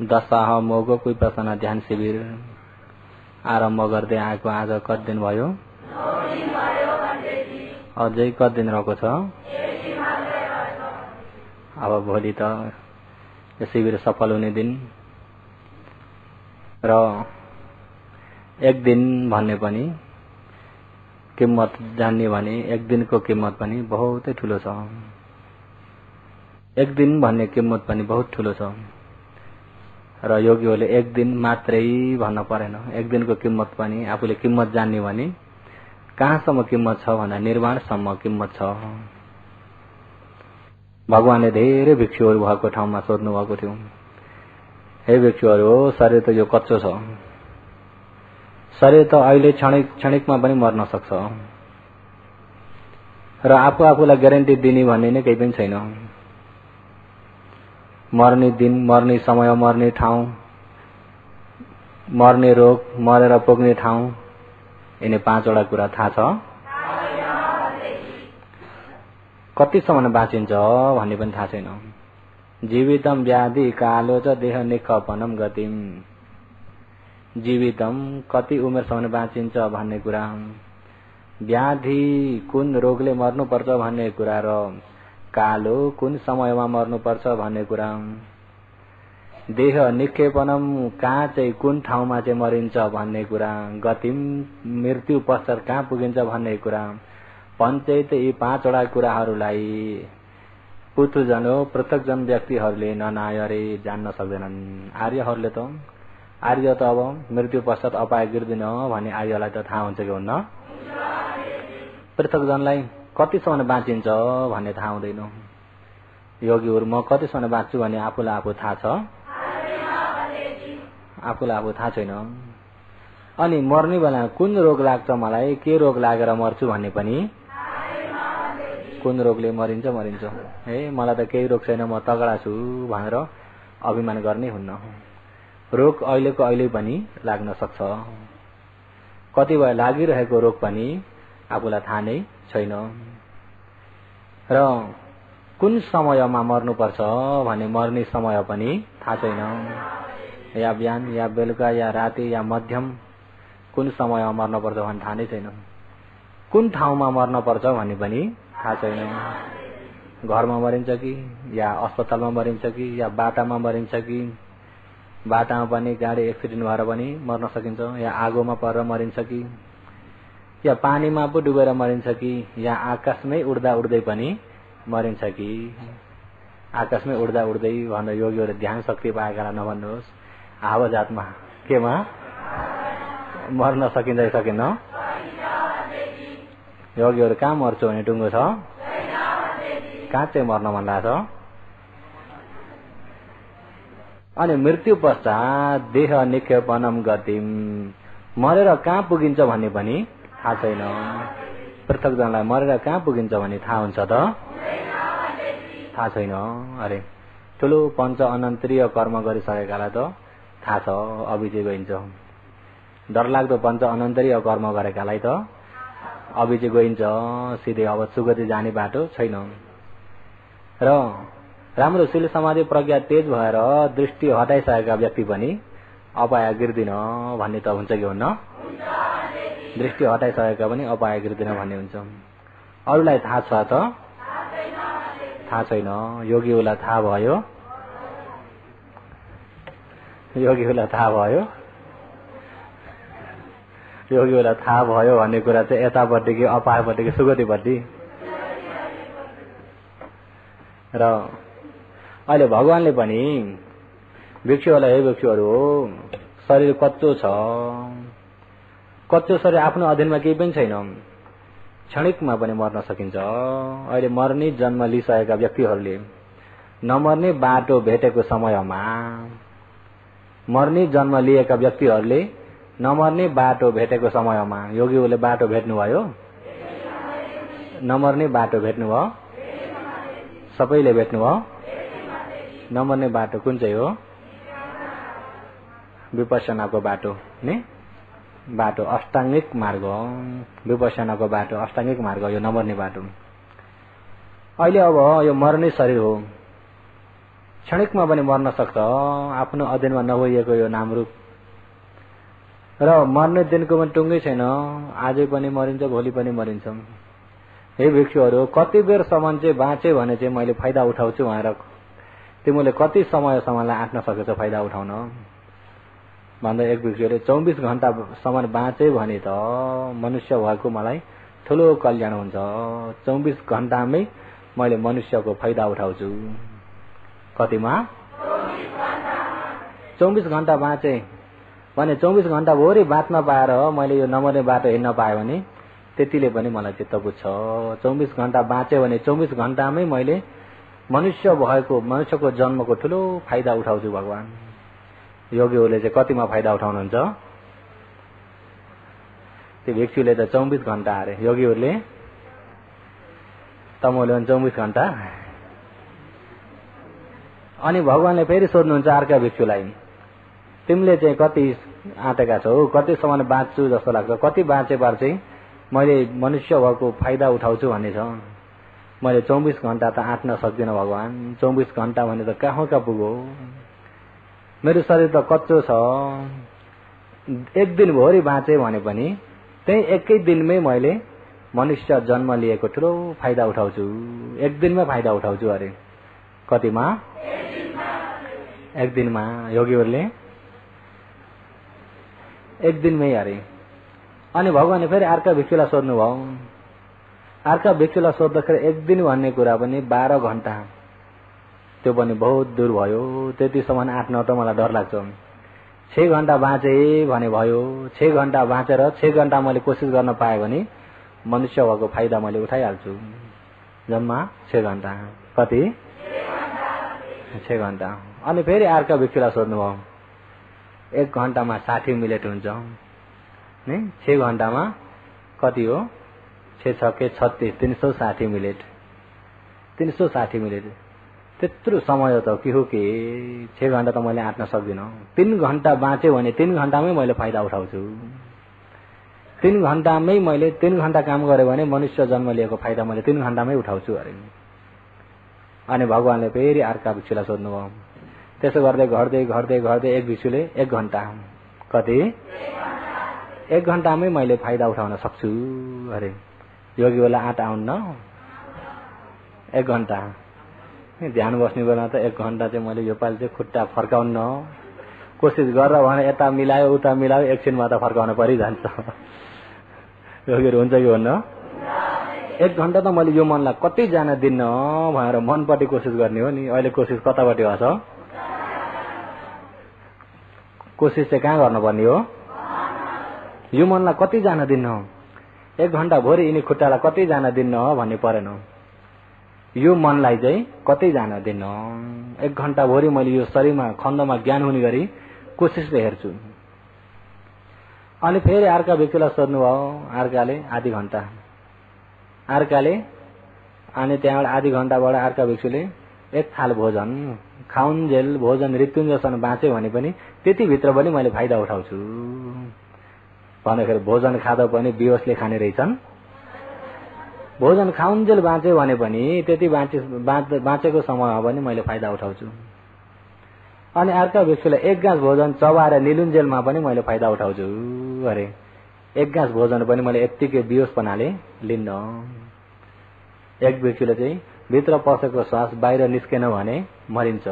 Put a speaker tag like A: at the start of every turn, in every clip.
A: दशाह मोगो विपसना ध्यान शिविर आरम्भ गर्दै आएको आज कति दिन भयो? अझै कति दिन रहेको छ? अब भोलि त यो शिविर सफल हुने दिन र एक दिन भन्ने पनि किम्मत जान्ने भने एक दिनको किम्मत पनि बहुतै ठुलो छ। एक दिन भन्ने किम्मत पनि बहुत ठुलो छ र योगीहरूले एक दिन मात्रै भन्न परेन। एक दिनको किम्मत पनि आफूले किम्मत जान्ने भने कहाँसम्म किम्मत छ भन्दा निर्वाणसम्म किम्मत छ। भगवानले धेरै भिक्षुहरू भएको ठाउँमा सोध्नु भएको थियो, हे भिक्षुहरू, शरीर त यो कच्चो छ, शरीर त अहिले क्षणिकमा पनि मर्न सक्छ र आफूलाई ग्यारेन्टी दिने भन्ने नै केही पनि छैन। मर्ने दिन, मर्ने समय, मर्ने ठाउँ, मर्ने रोग, मरेर पुग्ने ठाउँ, यिनी पाँचवटा कुरा थाहा छ। कतिसम्म बाँचिन्छ भन्ने पनि थाहा छैन। जीवितम व्याधि कालो च देह निखपनम गतिम। जीवितम कति उमेरसम्म बाँचिन्छ भन्ने कुरा, व्याधि कुन रोगले मर्नुपर्छ भन्ने कुरा र कालो कुन समयमा मर्नुपर्छ भन्ने कुरा, देह निक्षेपनम कहाँ चाहिँ कुन ठाउँमा चाहिँ मरिन्छ भन्ने कुरा, गतिम मृत्यु पश्चात कहाँ पुगिन्छ भन्ने कुरा, पञ्चैत यी पाँचवटा कुराहरूलाई पुथुजन हो पृथकजन व्यक्तिहरूले ननायरे जान्न सक्दैनन्। आर्यहरूले त आर्य त अब मृत्यु पश्चात अपाय गिर्दिन भन्ने आर्यलाई त थाहा हुन्छ कि हुन्न? पृथकजनलाई कतिसम्म बाँचिन्छ भन्ने थाहा हुँदैन। योगीहरू म कतिसम्म बाँच्छु भन्ने आफूलाई आफू थाहा छ, आफूलाई आफू थाहा छैन। अनि मर्ने बेला कुन रोग लाग्छ मलाई, के रोग लागेर मर्छु भन्ने पनि, कुन रोगले मरिन्छ मरिन्छ, हे मलाई त केही रोग छैन, म तगडा छु भनेर अभिमान गर्ने हुन्न। रोग अहिलेको अहिले पनि लाग्न सक्छ। कति भए लागिरहेको रोग पनि आफूलाई थाहा नै छैन र कुन समयमा मर्नुपर्छ भने मर्ने समय पनि थाहा छैन। या बिहान या बेलुका या राति या मध्यम कुन समयमा मर्नुपर्छ भन्ने थाहा नै छैन। कुन ठाउँमा मर्नुपर्छ भन्ने पनि थाहा छैन। घरमा मरिन्छ कि या अस्पतालमा मरिन्छ कि या बाटामा मरिन्छ कि बाटामा पनि गाडी एक्सिडेन्ट भएर पनि मर्न सकिन्छ, या आगोमा परेर मरिन्छ कि या पानीमा पो डुबेर मरिन्छ कि या आकाशमै उड्दा उड्दै पनि मरिन्छ कि। आकाशमै उड्दा उड्दै भनेर योगीहरू ध्यान शक्ति पाएकालाई नभन्नुहोस्, हावाजातमा केमा मर्न सकिन्छ कि सकिन्न? योगीहरू कहाँ मर्छु भने टुङ्गो छ, कहाँ चाहिँ मर्न मन लाग्छ। अनि मृत्यु पश्चात देह निक्षेपनम गतिम, मरेर कहाँ पुगिन्छ भन्ने पनि थाहा छैन। पृथकजनलाई मरेर कहाँ पुगिन्छ भन्ने थाहा हुन्छ त? थाहा छैन। अरे ठुलो पञ्च अनन्तरीय कर्म गरिसकेकालाई त थाहा छ, अभिजय गइन्छ। डरलाग्दो पञ्च अनन्तरीय कर्म गरेकालाई त अभिजय गइन्छ, सिधै अब सुगति जाने बाटो छैन। र राम्रो शील समाधि प्रज्ञा तेज भएर दृष्टि हटाइसकेका व्यक्ति पनि अपाय गिर्दिन भन्ने त हुन्छ कि हुन्न? दृष्टि हटाइसकेका पनि अपाय गिर्दिन भन्ने हुन्छ। अरूलाई थाहा छ त? थाहा छैन। योगीहरूलाई थाहा भयो, योगीहरूलाई थाहा भयो, योगीहरूलाई थाहा भयो भन्ने कुरा चाहिँ यतापट्टि कि अपायपट्टि कि सुगतिपट्टि। र अहिले भगवानले पनि भिक्षुहरूलाई, हे भिक्षुहरू, शरीर कच्चो छ, कच्चो शरीर आफ्नो अधीनमा केही पनि छैन, क्षणिकमा पनि मर्न सकिन्छ। अहिले मर्ने जन्म लिइसकेका व्यक्तिहरूले नमर्ने बाटो भेटेको समयमा, मर्ने जन्म लिएका व्यक्तिहरूले नमर्ने बाटो भेटेको समयमा योगीहरूले बाटो भेट्नुभयो? नमर्ने बाटो भेट्नुभयो? सबैले भेट्नुभयो? नमर्ने बाटो कुन चाहिँ हो? विपश्यनाको बाटो नि बाटो, अष्टाङ्गिक मार्ग हो। विपश्यनाको बाटो अष्टाङ्गिक मार्ग, यो नमर्ने बाटो। अहिले अब यो मर्ने शरीर हो, क्षणिकमा पनि मर्न सक्छ आफ्नो अध्ययनमा नभइएको यो नामरूप। र मर्ने दिनको पनि टुङ्गै छैन, आजै पनि मरिन्छ, भोलि पनि मरिन्छ। हे भिक्षुहरू, कति बेरसम्म चाहिँ बाँचे भने चाहिँ मैले फाइदा उठाउँछु भनेर तिमीले कति समयसम्मलाई आँट्न सकेछ फाइदा उठाउन भन्दा एक भिक्षुले 24 घण्टासम्म बाँचे भने त मनुष्य भएको मलाई ठुलो कल्याण हुन्छ। 24 घण्टामै मैले मनुष्यको फाइदा उठाउँछु। कतिमा? 24 घण्टा बाँचे भने 24 घण्टा भोरी बाँच्न पाएर मैले यो नमर्ने बाटो हिँड्न पाएँ भने त्यतिले पनि मलाई चित्त बुझ्छ। 24 घण्टा बाँचे भने 24 घण्टामै मैले मनुष्य भएको, मनुष्यको जन्मको ठुलो फाइदा उठाउँछु भगवान। योगीहरूले चाहिँ कतिमा फाइदा उठाउनुहुन्छ? त्यो भिक्षुले त 24 घण्टा अरे, योगीहरूले तमोले 24 घण्टा। अनि भगवानले फेरि सोध्नुहुन्छ अर्का भिक्षुलाई, तिमीले चाहिँ कति आँटेका छौ, कतिसम्म बाँच्छु जस्तो लाग्छ, कति बाँचेपछि चाहिँ मैले मनुष्य भएको फाइदा उठाउँछु भन्ने छ। मैले 24 घण्टा त आँट्न सक्दिनँ भगवान। 24 घण्टा भने त कहाँ पुग्यो, मेरो शरीर त कच्चो छ। एक दिन भोरी बाँचे भने पनि त्यही एकै दिनमै मैले मनुष्य जन्म लिएको ठुलो फाइदा उठाउँछु। एक दिनमै फाइदा उठाउँछु अरे। कतिमा? एक दिनमा। योगीहरूले एक दिनमै अरे। अनि भगवानले फेरि अर्का भिक्षुलाई सोध्नुभयो। अर्का भिक्षुलाई सोद्धाखेरि एक दिन भन्ने कुरा पनि 12 घण्टा, त्यो पनि बहुत दूर भयो। त्यतिसम्म आँट्न त मलाई डर लाग्छ। 6 घण्टा बाँचे भने भयो। 6 घण्टा बाँचेर 6 घण्टा मैले कोसिस गर्न पाएँ भने मनुष्य भएको फाइदा मैले उठाइहाल्छु। जम्मा 6 घण्टा। कति? 6 घण्टा। अनि फेरि अर्का भिक्षुलाई सोध्नुभयो, 1 घण्टामा 60 मिनट हुन्छ नि? 6 घण्टामा कति हो? 6 छके 36, 360 मिनट। 360 मिनट त्यत्रो समय त के हो के? 6 घण्टा त मैले आँट्न सक्दिनँ। 3 घण्टा बाँचे भने 3 घण्टामै मैले फाइदा उठाउँछु। 3 घण्टामै मैले 3 घण्टा काम गरेँ भने मनुष्य जन्म लिएको फाइदा मैले 3 घण्टामै उठाउँछु अरे। अनि भगवानले फेरि अर्का भिक्षुलाई सोध्नुभयो। त्यसो गर्दै घट्दै घट्दै घट्दै एक भिक्षुले 1 घण्टा। कति? 1 घण्टामै मैले फाइदा उठाउन सक्छु अरे। योगी बेला आँट आउन्न। 1 घण्टा ध्यान बस्ने बेला त 1 घण्टा चाहिँ मैले योपालि चाहिँ खुट्टा फर्काउन्न कोसिस गरेर भने यता मिलायो उता मिलायो एकछिनमा त फर्काउन परिजान्छ। योगीहरू हुन्छ कि हुन्न? 1 घण्टा त मैले यो मनलाई कति जान दिन्न भनेर मनपट्टि कोसिस गर्ने हो नि। अहिले कोसिस कतापट्टि छ? कोसिस चाहिँ कहाँ गर्नुपर्ने हो? यो मनलाई कति जान दिन्न। 1 घण्टा भोरि यिनी खुट्टालाई कति जान दिन्न भन्ने परेन। यो मनलाई चाहिँ कतै जान दिन्न। 1 घण्टा भोरि मैले यो शरीरमा खण्डमा ज्ञान हुने गरी कोसिसले हेर्छु। अनि फेरि अर्का व्यक्तिलाई सोध्नुभयो अर्काले आधी घण्टा। अर्काले अनि त्यहाँबाट आधी घण्टाबाट अर्का व्यक्तिले 1 थाल भोजन खाउन्जेल भोजन मृत्युञ्जयसम्म बाँचे भने पनि त्यति भित्र पनि मैले फाइदा उठाउँछु भन्दाखेरि भोजन खाँदा पनि बेहोसले खाने रहेछन्। भोजन खाउन्जेल बाँचे भने पनि त्यति बाँचेको समयमा पनि मैले फाइदा उठाउँछु। अनि अर्का व्यक्तिलाई 1 गाँस भोजन चबाएर निलुन्जेलमा पनि मैले फाइदा उठाउँछु अरे। 1 गाँस भोजन पनि मैले यत्तिकै बेहोसपनाले लिन्न। एक व्यक्तिले चाहिँ भित्र पसेको श्वास बाहिर निस्केन भने मरिन्छ।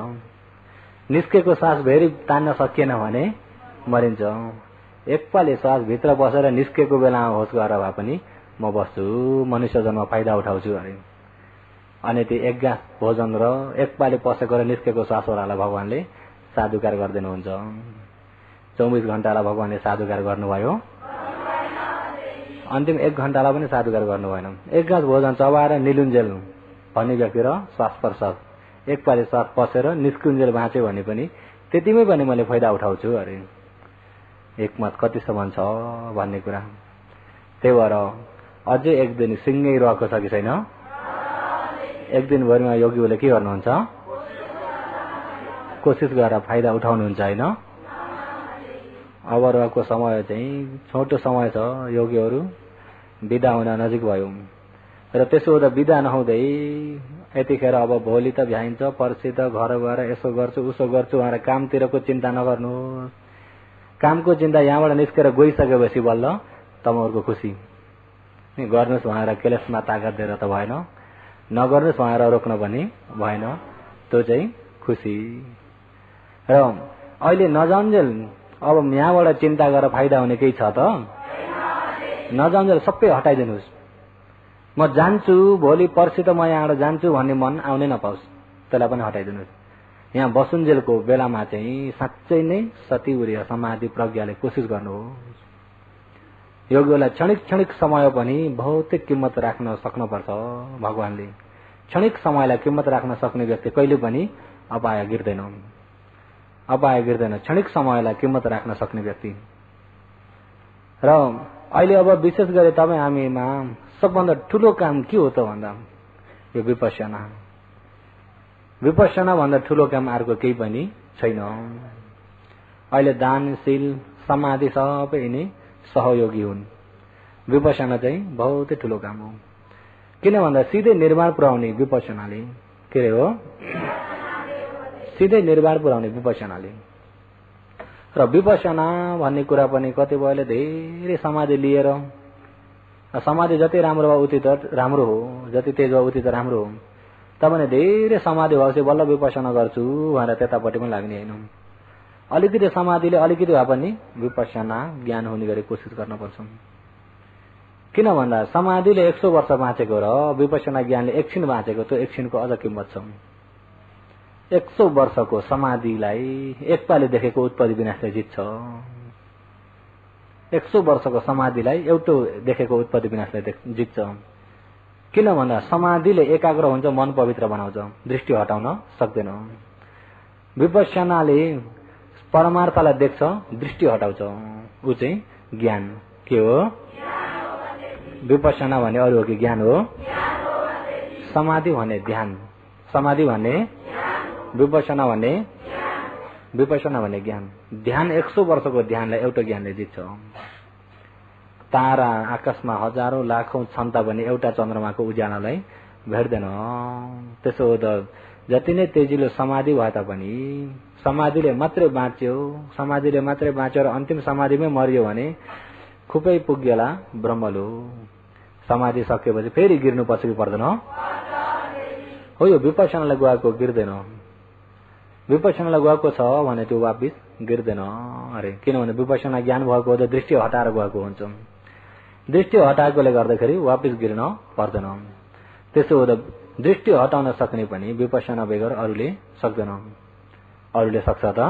A: निस्केको श्वास फेरि तान्न सकिएन भने मरिन्छ। एकपालि श्वास भित्र पसेर निस्केको बेलामा होस गरेर भए पनि म बस्छु, मनुष्य जन्म फाइदा उठाउँछु अरे। अनि त्यो 1 गाँस भोजन र एकपालि पसेको र निस्केको श्वासहरूलाई भगवानले साधुकार गरिदिनुहुन्छ। 24 घण्टालाई भगवानले साधुकार गर्नुभयो, अन्तिम 1 घण्टालाई पनि साधुकार गर्नु भएन। 1 गाँस भोजन चबाएर निलुन्जेल भन्ने व्यक्ति र श्वास प्रश्वास एकपालि श्वास पसेर निस्कुन्जेल बाँचे भने पनि त्यतिमै पनि मैले फाइदा उठाउँछु अरे। एकमत कतिसम्म छ भन्ने कुरा। त्यही भएर अझै 1 दिन सिङ्गै रहेको छ कि छैन? 1 दिनभरिमा योगीहरूले के गर्नुहुन्छ? कोसिस गरेर फाइदा उठाउनुहुन्छ होइन? अब रहेको समय चाहिँ छोटो समय छ। योगीहरू बिदा हुन नजिक भयो। र त्यसो हुँदा बिदा नहुँदै यतिखेर अब भोलि त भ्याइन्छ, पर्सि त घर गएर यसो गर्छु उसो गर्छु भनेर कामतिरको चिन्ता नगर्नुहोस्। कामको चिन्ता यहाँबाट निस्केर गइसकेपछि बल्ल तपाईँहरूको खुसी। गर्नुहोस् भनेर केलेसमा ताकत दिएर त भएन, नगर्नुहोस् भनेर रोक्न पनि भएन, त्यो चाहिँ खुसी। र अहिले नजाउन्जेल अब यहाँबाट चिन्ता गरेर फाइदा हुने केही छ त? नजाउन्जेल सबै हटाइदिनुहोस्। म जान्छु, भोलि पर्सि त म यहाँबाट जान्छु भन्ने मन आउनै नपाओस्, त्यसलाई पनि हटाइदिनुहोस्। यहाँ बसुन्जेलको बेलामा चाहिँ साँच्चै नै सती उर्य समाधि प्रज्ञाले कोसिस गर्नुहोस्। योगीलाई क्षणिक क्षणिक समय पनि भौतिक किम्मत राख्न सक्नुपर्छ। भगवानले क्षणिक समयलाई किम्मत राख्न सक्ने व्यक्ति कहिले पनि अपाय गिर्दैन, अपाय गिर्दैन। क्षणिक समयलाई किम्मत राख्न सक्ने व्यक्ति। र अहिले अब विशेष गरी तपाईँ हामीमा सबभन्दा ठुलो काम के हो त भन्दा यो विपश्यना। विपश्यना भन्दा ठुलो काम अर्को केही पनि छैन। अहिले दानशील समाधि सबै यिनी सहयोगी हुन्। विपश्यना चाहिँ बहुत ठुलो काम हो। किन भन्दा सिधै निर्वाण पुर्याउने विपश्यनाले। के रे हो? सिधै निर्वाण पुर्याउने विपश्यनाले। र विपश्यना भन्ने कुरा पनि कतिपयले धेरै समाधि लिएर, समाधि जति राम्रो भयो उति त राम्रो हो, जति तेज भयो उति त राम्रो हो। तपाईँले धेरै समाधि भएपछि बल्ल विपश्यना गर्छु भनेर त्यतापट्टि पनि लाग्ने होइन। अलिकति समाधिले अलिकति भए पनि विपश्यना ज्ञान हुने गरी कोसिस गर्न पर्छ। किन भन्दा समाधिले 100 वर्ष बाँचेको र विपश्यना ज्ञानले एकछिन बाँचेको, त्यो एकछिनको अझ किम्मत छ। 100 वर्षको समाधिलाई एकपाले देखेको उत्पत्ति विनाशले जित्छ। 100 वर्षको समाधिलाई एउटो देखेको उत्पत्ति विनाशले जित्छ। किन भन्दा समाधिले एकाग्र हुन्छ, मन पवित्र बनाउँछ, दृष्टि हटाउन सक्दैन। विपश्यनाले परमार्थलाई देख्छ, दृष्टि हटाउँछ, ऊ चाहिँ ज्ञान। के हो? विपश्यना भन्ने अरू हो कि ज्ञान हो? समाधि भन्ने ध्यान, समाधि भन्ने विपश्यना भन्ने विपश्यना भन्ने ज्ञान। ध्यान 100 वर्षको ध्यानलाई एउटा ज्ञानले जित्छ। तारा आकाशमा हजारौं लाखौं क्षमता भने एउटा चन्द्रमाको उज्यालोलाई भेट्दैन। त्यसो हो त जति नै तेजिलो समाधि भए तापनि समाधिले मात्रै बाँच्यो, समाधिले मात्रै बाँच्यो र अन्तिम समाधिमै मरियो भने खुबै पुग्यला ब्रह्मलो। समाधि सकेपछि फेरि गिर्नुपर्छ कि पर्दैन? हो, यो विपश्यनालाई गएको गिर्दैन। विपश्यनालाई गएको छ भने त्यो वापिस गिर्दैन। अरे किनभने विपश्यना ज्ञान भएको हो त दृष्टि हटाएर गएको हुन्छ। दृष्टि हटाएकोले गर्दाखेरि वापिस गिर्न पर्दैन। त्यसो हुँदा दृष्टि हटाउन सक्ने पनि विपश्यना बेगर अरूले सक्दैन। अरूले सक्छ त?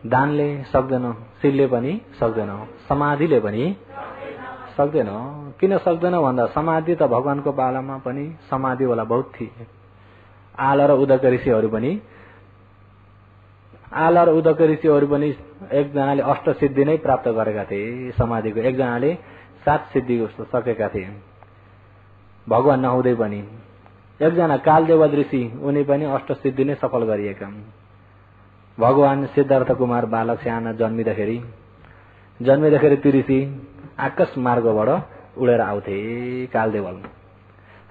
A: दानले सक्दैन, शीलले पनि सक्दैन, समाधिले पनि सक्दैन। किन सक्दैन भन्दा समाधि त भगवानको पालामा पनि समाधिवाला बहुत थिए। आला र उदक ऋषिहरू पनि एकजनाले अष्ट सिद्धि नै प्राप्त गरेका थिए समाधिको, एकजनाले 7 सिद्धि सकेका थिए भगवान नहुँदै पनि। एकजना कालदेव ऋषि, उनी पनि अष्ट सिद्धि नै सफल गरिएका। भगवान सिद्धार्थ कुमार बालक साना जन्मिँदाखेरि ती ऋषि आकाश मार्गबाट उडेर आउँथे कालदेवल।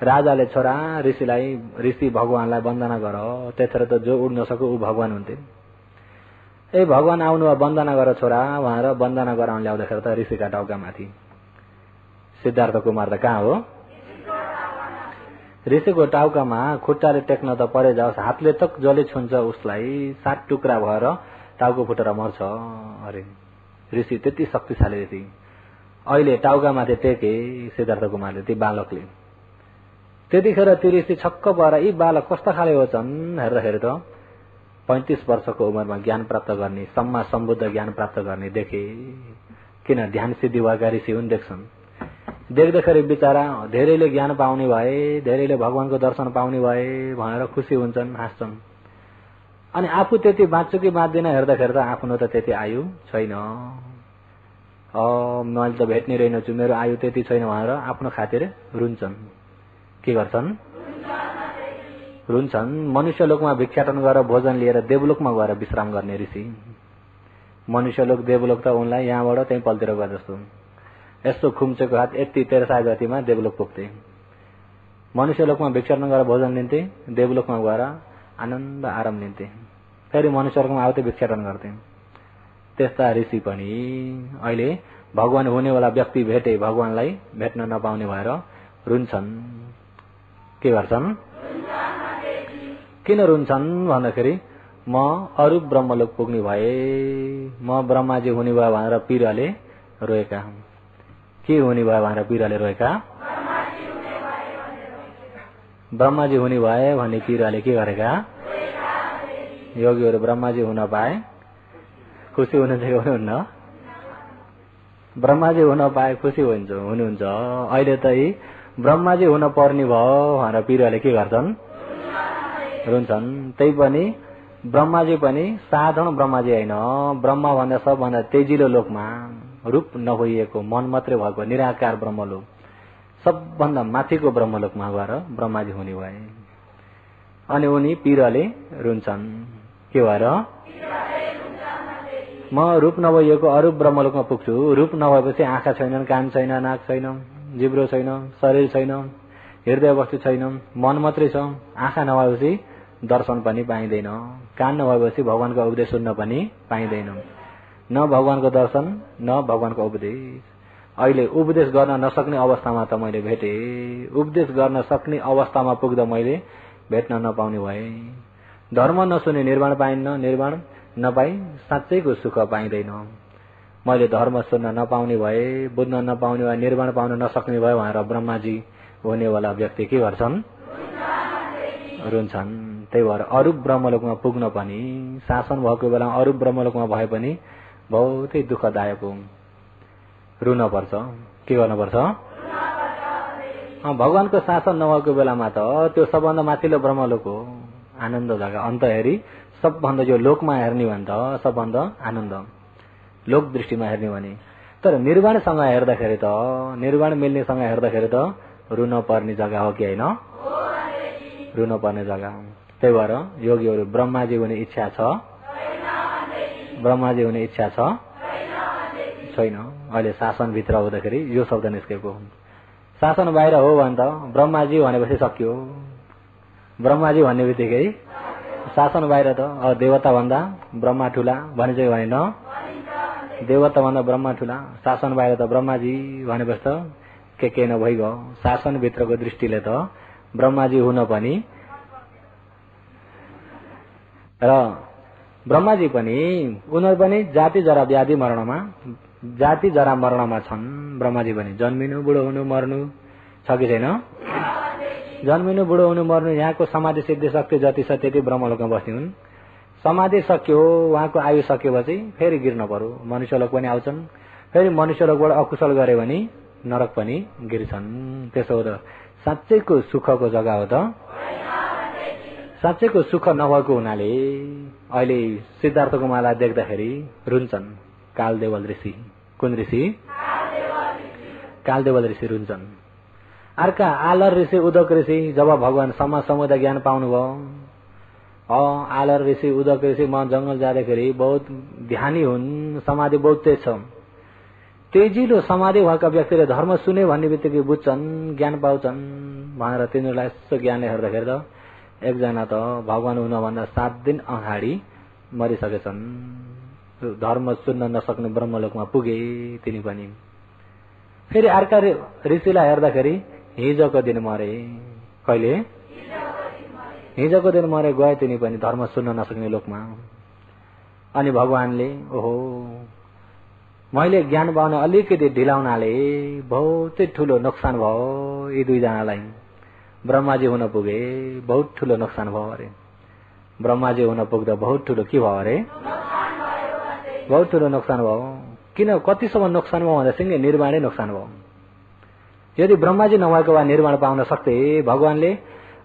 A: राजाले छोरा ऋषि भगवानलाई वन्दना गर, त्यसरी त जो उड्न सक्यो ऊ भगवान हुन्थे। ए भगवान आउनु वा वन्दना गर छोरा भनेर वन्दना गराउन ल्याउँदाखेरि त ऋषिका टाउकामाथि सिद्धार्थ कुमार त कहाँ हो? ऋषिको टाउकामा खुट्टाले टेक्न त परे जाओस्, हातले तक जले छुन्छ उसलाई 7 टुक्रा भएर टाउको फुटेर मर्छ। अरे ऋषि त्यति शक्तिशाली ऋषि। अहिले टाउकामाथि टेके सिद्धार्थ कुमारले, ती बालकले। त्यतिखेर ती ऋषि छक्क भएर यी बालक कस्ता खाले होछन् हेर्दाखेरि त 35 वर्षको उमेरमा ज्ञान प्राप्त गर्ने, सम्मा सम्बुद्ध ज्ञान प्राप्त गर्ने देखे। किन? ध्यान सिद्धि भएका ऋषि हुन्, देख्छन्। देख्दाखेरि बिचारा धेरैले ज्ञान पाउने भए, धेरैले भगवानको दर्शन पाउने भए भनेर खुसी हुन्छन्, हाँस्छन्। अनि आफू त्यति बाँच्छु कि बाँच्दिन हेर्दाखेरि त आफ्नो त त्यति आयु छैन। मैले त भेट्ने रहेनछु, मेरो आयु त्यति छैन भनेर आफ्नो खातिर रुन्छन्। के गर्छन्? रुन्छन्। मनुष्य लोकमा भिक्षाटन गरेर भोजन लिएर देवलोकमा गएर विश्राम गर्ने ऋषि। मनुष्य लोक देवलोक त उनलाई यहाँबाट त्यही पल्तिर गए जस्तो। यस्तो खुम्चेको हात यति तेर्सा गतिमा देवलोक पुग्थे। मनुष्य लोकमा भिक्षाटन गरेर भोजन लिन्थे, देवलोकमा गएर आनन्द आराम लिन्थे, फेरि मनुष्यहरूमा आउँथे भिक्षाटन गर्थे। त्यस्ता ऋषि पनि अहिले भगवान हुनेवाला व्यक्ति भेटे भगवानलाई भेट्न नपाउने भएर रुन्छन्। के गर्छन्? किन रुन्छन् भन्दाखेरि म अरू ब्रह्मलोक पुग्ने भए, म ब्रह्माजी हुने भयो भनेर पिरले रोएका। के हुने भयो भनेर पिरले रोएका? ब्रह्माजी हुने भए भन्ने पिरले के गरेका? योगीहरू ब्रह्माजी हुन पाए खुसी हुनुहुन्छ कि हुनुहुन्न? ब्रह्माजी हुन पाए खुसी हुनुहुन्छ। अहिले त ब्रह्माजी हुन पर्ने भयो भनेर पिरले के गर्छन्? रुन्छन्। त्यही पनि ब्रह्माजी पनि साधारण ब्रह्माजी होइन, ब्रह्मा भन्दा सबभन्दा तेजिलो लोकमा रूप नहोइएको मन मात्रै भएको निराकार ब्रह्मलोक, सबभन्दा माथिको ब्रह्मलोकमा गएर ब्रह्माजी हुने भए। अनि उनी पिरले रुन्छन्। के भएर? म रूप नभइएको अरू ब्रह्मलोकमा पुग्छु। रूप नभएपछि आँखा छैनन्, कान छैन, नाक छैन, जिब्रो छैन, शरीर छैन, हृदय वस्तु छैन, मन मात्रै छ। आँखा नभएपछि दर्शन पनि पाइँदैन, कान नभएपछि भगवानको उपदेश सुन्न पनि पाइँदैन। न भगवानको दर्शन न भगवानको उपदेश। अहिले उपदेश गर्न नसक्ने अवस्थामा त मैले भेटे, उपदेश गर्न सक्ने अवस्थामा पुग्दा मैले भेट्न नपाउने भए। धर्म नसुने निर्वाण पाइन्न, निर्वाण नपाई साँच्चैको सुख पाइँदैन। मैले धर्म सुन्न नपाउने भए, बुझ्न नपाउने भए, निर्वाण पाउन नसक्ने भए भनेर ब्रह्माजी हुनेवाला व्यक्ति के गर्छन्? रुन्छन्। त्यही भएर अरू ब्रह्मलोकमा पुग्न पनि, शासन भएको बेलामा अरू ब्रह्मलोकमा भए पनि बहुतै दुःखदायक हो। रुन पर्छ। के गर्नुपर्छ? भगवानको शासन नभएको बेलामा त त्यो सबभन्दा माथिल्लो ब्रह्मलोक हो, आनन्द जग्गा। अन्त हेरी सबभन्दा यो लोकमा हेर्ने भने त सबभन्दा आनन्द, लोक दृष्टिमा हेर्ने भने। तर निर्वाणसँग हेर्दाखेरि त, निर्वाण मिल्नेसँग हेर्दाखेरि त रुन पर्ने जग्गा हो कि होइन? रुन पर्ने जग्गा। त्यही भएर योगीहरू ब्रह्माजी हुने इच्छा छ? ब्रह्माजी हुने इच्छा छ? छैन। अहिले शासनभित्र हुँदाखेरि यो शब्द निस्केको। शासन बाहिर हो भने त ब्रह्माजी भनेपछि सक्यो। ब्रह्माजी भन्ने बित्तिकै शासन बाहिर त देवता भन्दा ब्रह्मा ठुला भनिन्छ कि भनेन? देवता भन्दा ब्रह्मा ठुला, शासन बाहिर त ब्रह्माजी भनेपछि त के नभइगयो। शासनभित्रको दृष्टिले त ब्रह्माजी हुन पनि, र ब्रह्माजी पनि उनीहरू पनि जाति जरा व्याधि मरणमा, जाति जरा मरणमा छन्। ब्रह्माजी पनि जन्मिनु, बुढो हुनु, मर्नु छ कि छैन? जन्मिनु, बुढो हुनु, मर्नु। यहाँको समाधि सिद्धि शक्ति जति छ त्यति ब्रह्मलोकमा बस्ने हुन्। समाधि सक्यो, उहाँको आयु सकेपछि फेरि गिर्न पर्यो। मनुष्यलोक पनि आउँछन्, फेरि मनुष्यलोकबाट अकुशल गरे भने नरक पनि गिर्छन्। त्यसो हो त साँच्चैको सुखको जग्गा हो त? साँच्चैको सुख नभएको हुनाले अहिले सिद्धार्थ कुमारलाई देख्दाखेरि रुन्छन् कालदेवल ऋषि। कुन ऋषि? कालदेवल ऋषि रुन्छन्। अर्का आलर ऋषि, उदक ऋषि जब भगवान समाज समुदाय ज्ञान पाउनुभयो, आलर ऋषि, उदक ऋषि म जंगल जाँदाखेरि बहुत ध्यानी हुन्, समाधि बहुत तेज छ। तेजिलो समाधि भएका व्यक्तिले धर्म सुने भन्ने बित्तिकै बुझ्छन्, ज्ञान पाउँछन् भनेर तिनीहरूलाई यस्तो ज्ञानले हेर्दाखेरि त एकजना त भगवान हुनभन्दा 7 दिन अगाडि मरिसकेछन्। धर्म सुन्न नसक्ने ब्रह्मलोकमा पुगे तिनी पनि। फेरि अर्का ऋषिलाई हेर्दाखेरि हिजोको दिन मरे। कहिले? हिजोको दिन मरे गए तिनी पनि धर्म सुन्न नसक्ने लोकमा। अनि भगवानले ओहो मैले ज्ञान पाउन अलिकति ढिलाउनाले बहुतै ठुलो नोक्सान भयो यी दुईजनालाई। ब्रह्माजी हुन पुगे बहुत ठुलो नोक्सान भयो अरे। ब्रह्माजी हुन पुग्दा बहुत ठुलो के भयो अरे? बहुत ठुलो नोक्सान भयो। किन कतिसम्म नोक्सान भयो भन्दा सिंह निर्वाणै नोक्सान भयो। यदि ब्रह्माजी नभएको भए निर्वाण पाउन सक्थे, भगवानले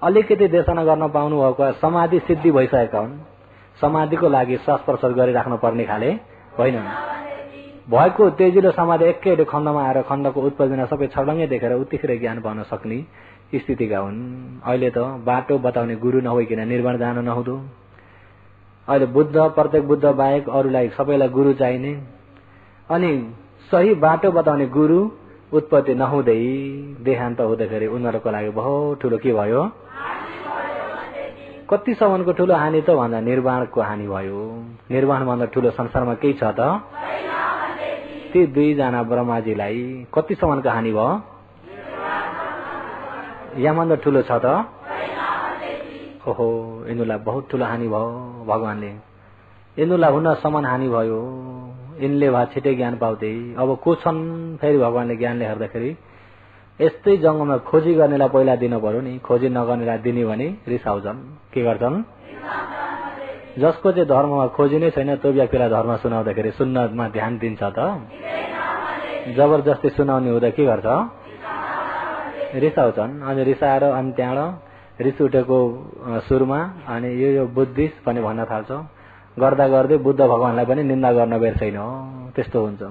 A: अलिकति देशना गर्न पाउनु भएको समाधि सिद्धि भइसकेका हुन्। समाधिको लागि श्वास प्रश्वास गरिराख्नु पर्ने खाले होइन। भएको तेजिलो समाधि एकै खण्डमा आएर खण्डको उत्पत्ति सबै छडङ्गै देखेर उतिखेर ज्ञान पाउन सक्ने स्थितिका हुन्। अहिले त बाटो बताउने गुरु नहोइकन निर्वाण जान नहुँदो। अहिले बुद्ध, प्रत्येक बुद्ध बाहेक अरूलाई सबैलाई गुरु चाहिने। अनि सही बाटो बताउने गुरु उत्पत्ति नहुँदै देहान्त हुँदाखेरि उनीहरूको लागि बहुत ठुलो के भयो, कतिसम्मको ठुलो हानि त भन्दा निर्वाणको हानि भयो। निर्वाण भन्दा ठुलो संसारमा केही छ त? ती दुईजना ब्रह्माजीलाई कतिसम्मको हानि भयो? यहाँभन्दा ठुलो छ त? ओहो, यिनीहरूलाई बहुत ठुलो हानि भयो भगवानले। यिनीहरूलाई हुन समान हानि भयो। यिनले भए छिटै ज्ञान पाउँदै। अब को छन् फेरि भगवानले ज्ञानले हेर्दाखेरि यस्तै जङ्गलमा खोजी गर्नेलाई पहिला दिनु पर्यो नि। खोजी नगर्नेलाई दिने भने रिसाउँछन्। के गर्छन्? जसको चाहिँ धर्ममा खोजी नै छैन त्यो व्यक्तिलाई धर्म सुनाउँदाखेरि सुन्नमा ध्यान दिन्छ त? जबरजस्ती सुनाउने हुँदा के गर्छ? रिसाउँछन्। अनि रिसाएर अनि त्यहाँबाट रिस उठेको सुरमा अनि यो बुद्धिस्ट पनि भन्न थाल्छ। गर्दा गर्दै बुद्ध भगवानलाई पनि निन्दा गर्न बेर छैन। त्यस्तो हुन्छ।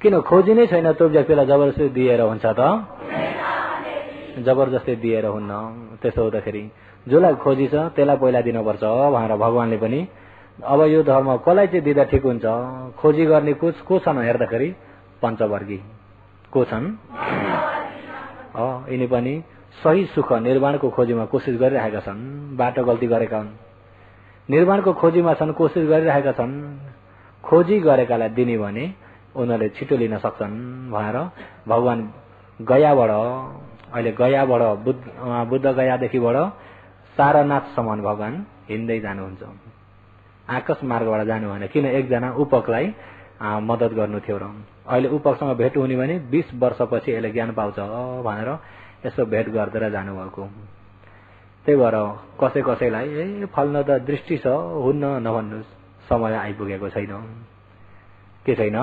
A: किन खोजी नै छैन त्यो व्यक्तिलाई जबरजस्ती दिएर हुन्छ त? जबरजस्ती दिएर हुन्न। त्यसो हुँदाखेरि जसलाई खोजी छ त्यसलाई पहिला दिनुपर्छ भनेर भगवानले पनि अब यो धर्म कसलाई चाहिँ दिँदा ठिक हुन्छ? खोजी गर्ने को छन् हेर्दाखेरि पञ्चवर्गी को छन्? यिनी पनि सही सुख निर्वाणको खोजीमा कोसिस गरिरहेका छन्। बाटो गल्ती गरेका हुन्। निर्वाणको खोजीमा छन्, कोसिस गरिरहेका छन्। खोजी गरेकालाई दिने भने उनीहरूले छिटो लिन सक्छन् भनेर भगवान गयाबाट अहिले गयाबाट बुद्ध गयादेखिबाट सारनाथसम्म भगवान हिँड्दै जानुहुन्छ। आकाश मार्गबाट जानु भने किन एकजना उपकलाई मद्दत गर्नु थियो र अहिले उपकसँग भेट हुने भने 20 वर्षपछि यसले ज्ञान पाउँछ भनेर यसो भेट गर्दै जानुभएको। त्यही भएर कसैलाई फल्न त दृष्टि छ हुन्न नभन्नुहोस्, समय आइपुगेको छैन। के छैन?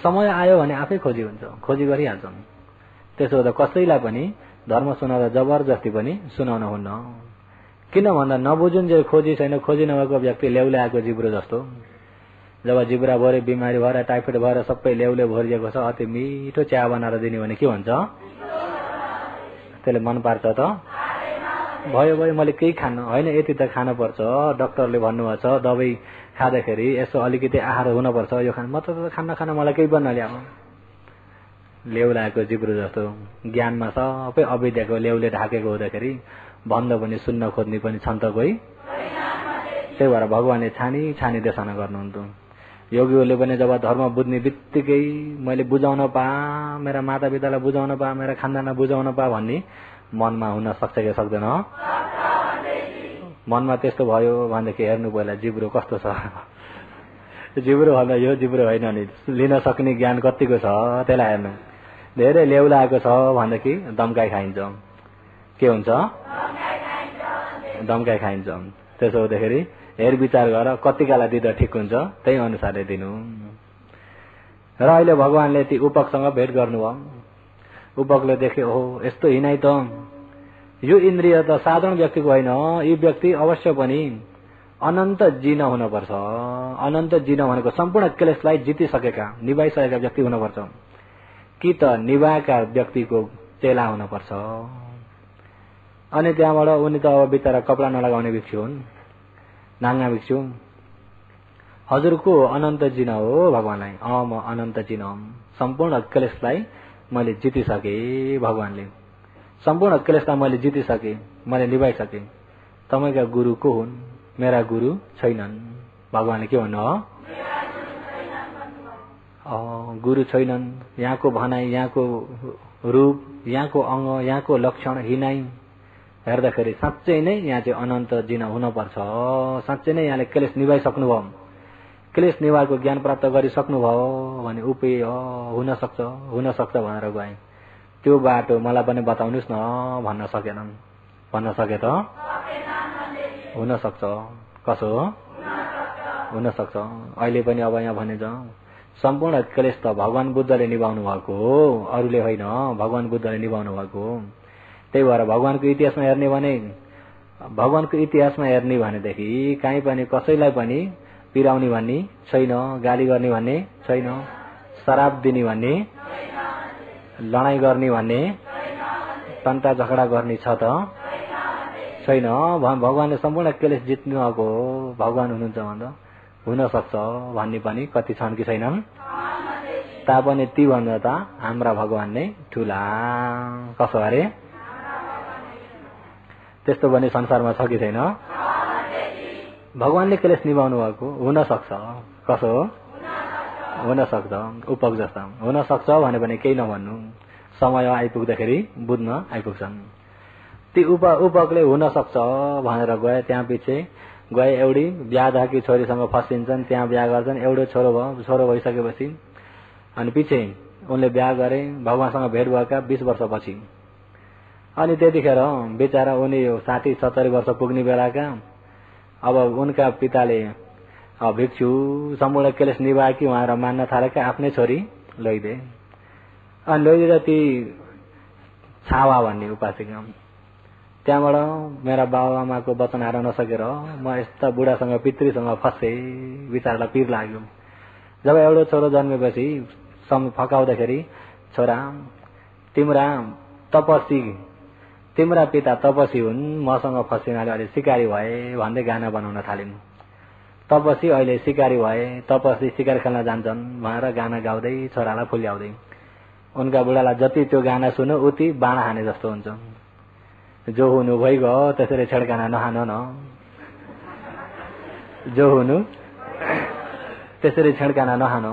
A: समय आयो भने आफै खोजी हुन्छ, खोजी गरिहाल्छन्। त्यसो हुँदा कसैलाई पनि धर्म सुनाउँदा जबरजस्ती पनि सुनाउन हुन्न। किन भन्दा नबुझुन्जेल खोजी छैन। खोजी नभएको व्यक्ति ल्याउल्याएको जिब्रो जस्तो। जब जिब्रा भरे बिमारी भएर टाइफाइड भएर सबै ल्याउले भरिएको छ अति मिठो चिया बनाएर दिने भने के भन्छ? त्यसले मन पार्छ त? भयो मैले केही खानु होइन, यति त खानु पर्छ, डाक्टरले भन्नुभएको छ दबाई खाँदाखेरि यसो अलिकति आहार हुनुपर्छ, यो खानु म त खाना मलाई केही बन्न ल्याऊ। ल्याउलाएको जिब्रो जस्तो ज्ञानमा सबै अविद्याको ल्याउले ढाकेको हुँदाखेरि भन्दा पनि सुन्न खोज्ने पनि छन् त कोही? त्यही भएर भगवानले छानी देशना गर्नुहुन्थ्यो। योगीहरूले पनि जब धर्म बुझ्ने बित्तिकै मैले बुझाउन पा, मेरा मातापितालाई बुझाउन पा, मेरा खानदानलाई बुझाउन पा भन्ने मनमा हुन सक्छ कि सक्दैन? मनमा त्यस्तो भयो भनेदेखि हेर्नु पहिला जिब्रो कस्तो छ। जिब्रो भन्दा यो जिब्रो होइन नि, लिन सक्ने ज्ञान कतिको छ त्यसलाई हेर्नु। धेरै ल्याउलाएको छ भनेदेखि दम्काइ खाइन्छ। के हुन्छ? दम्काइ खाइन्छ। त्यसो हुँदाखेरि हेर विचार गर कतिकालाई दिँदा ठिक हुन्छ त्यही अनुसारले दिनु। र अहिले भगवानले ती उपकसँग भेट गर्नुभयो। उपकले देखे ओहो यस्तो हिँडाइ त, यो इन्द्रिय त साधारण व्यक्तिको होइन, यी व्यक्ति अवश्य पनि अनन्त जिन हुनुपर्छ। अनन्त जिन भनेको सम्पूर्ण क्लेशलाई जितिसकेका निभाइसकेका व्यक्ति हुनुपर्छ कि त निभाएका व्यक्तिको चेला हुनुपर्छ। अनि त्यहाँबाट उनी त अब बिचरा कपडा नलगाउने भिक्षु हुन्, नाङ्गा भिक्षु। हजुरको अनन्त जिन हो भगवानलाई? म अनन्त जिन हुँ। सम्पूर्ण क्लेशलाई मैले जितिसके। भगवानले सम्पूर्ण क्लेशलाई मैले जितिसके, मैले निभाइसके। तपाईँका गुरु को हुन्? मेरा गुरु छैनन्। भगवानले के भन्नु हो? गुरु छैनन्। यहाँको भनाइ, यहाँको रूप, यहाँको अङ्ग, यहाँको लक्षण, हिनाइ हेर्दाखेरि साँच्चै नै यहाँ चाहिँ अनन्त जिन हुनुपर्छ। साँच्चै नै यहाँले क्लेश निभाइसक्नुभयो, क्लेश निभाएको ज्ञान प्राप्त गरिसक्नुभयो भने उपाय हुन सक्छ भनेर गए। त्यो बाटो मलाई पनि बताउनुहोस् न भन्न सकेनन्। भन्न सके त? हुन सक्छ। कसो हो? हुन सक्छ। अहिले पनि अब यहाँ भने सम्पूर्ण क्लेश त भगवान बुद्धले निभाउनु भएको हो, अरूले होइन। भगवान बुद्धले निभाउनु भएको हो। त्यही भएर भगवानको इतिहासमा हेर्ने भनेदेखि काहीँ पनि कसैलाई पनि पिराउने भन्ने छैन, गाली गर्ने भन्ने छैन, शराब दिने भन्ने, लडाइँ गर्ने भन्ने, तन्टा झगडा गर्ने छ त छैन। भगवानले सम्पूर्ण क्लेश जित्नु भएको हो। भगवान हुनुहुन्छ भन्दा हुन सक्छ भन्ने पनि कति छन् कि छैनन्? तापनि ती भन्दा त हाम्रा भगवान नै ठुला। कसो अरे? त्यस्तो भने संसारमा छ कि छैन? भगवानले क्लेश निभाउनु भएको हुन सक्छ। कसो हो? हुन सक्छ। उपक जस्ता हुन सक्छ भने पनि केही नभन्नु, समय आइपुग्दाखेरि बुझ्न आइपुग्छन्। ती उपकले हुन सक्छ भनेर गए, त्यहाँ पछि गए एउटी बिहादाकी छोरीसँग फसिन्छन्, त्यहाँ बिहा गर्छन्। एउटो छोरो भइसकेपछि अनि पछि उनले बिहा गरे, भगवानसँग भेट भएका 20 वर्षपछि। अनि त्यतिखेर बेचारा उनी 60-70 वर्ष पुग्ने बेलाका अब उनका पिताले भिक्षु सम्पूर्ण क्लेश निभाएकी उहाँहरू मान्न थालेका आफ्नै छोरी लैदे। अनि लैदिँदा ती छावा भन्ने उपासिका, त्यहाँबाट मेरा बाबुआमाको वचन हार नसकेर म यस्ता बुढासँग पितृसँग फसे, विचारलाई पीर लाग्यो। जब एउटा छोरो जन्मेपछि फकाउँदाखेरि, छोरा तिम्रा पिता तपसी हुन्, मसँग फसिनाले अहिले सिकारी भए भन्दै गाना बनाउन थालिन्। तपसी अहिले सिकारी भए, तपसी शिकार खेल्न जान्छन् भनेर गाना गाउँदै छोरालाई फुल्याउँदै। उनका बुढालाई जति त्यो गाना सुन्यो उति बाणा हाने जस्तो हुन्छ। जो हुनु भइगयो त्यसरी छेडखाना नहान न, जो हुनु त्यसरी छेडखाना नहान।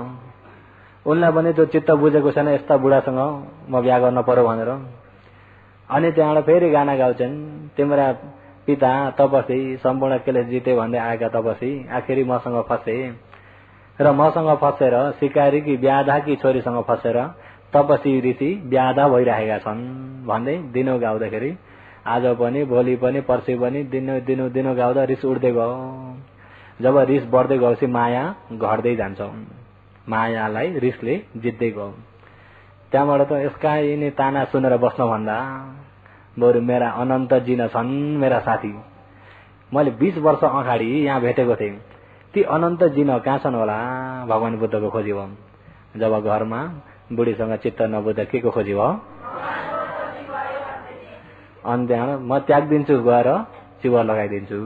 A: उनलाई पनि त्यो चित्त बुझेको छैन यस्ता बुढासँग म बिहा गर्न पर्यो भनेर। अनि त्यहाँबाट फेरि गाना गाउँछन्, तिम्रा पिता तपसी सम्पूर्ण क्लेश जिते भन्दै आएका तपसी आखिरी मसँग फसे र मसँग फसेर सिकारीकी ब्याधाकी छोरीसँग फसेर तपसी ऋषि ब्याधा भइरहेका छन् भन्दै दिनो गाउँदाखेरि आज पनि भोलि पनि पर्सि पनि दिनो गाउँदा रिस उड्दै गयो। जब रिस बढ्दै गएपछि माया घट्दै जान्छ, मायालाई रिसले जित्दै गयो। त्यहाँबाट त यसका यिनी ताना सुनेर बस्न भन्दा बरु मेरा अनन्त जिन छन् मेरा साथी, मैले 20 वर्ष अगाडि यहाँ भेटेको थिएँ, ती अनन्त जिन कहाँ छन् होला? भगवान बुद्धको खोजी भयो। जब घरमा बुढीसँग चित्त नबुझ्दा के को खोजी भयो? अनि त्यहाँ म त्याग दिन्छु, गएर चिवर लगाइदिन्छु,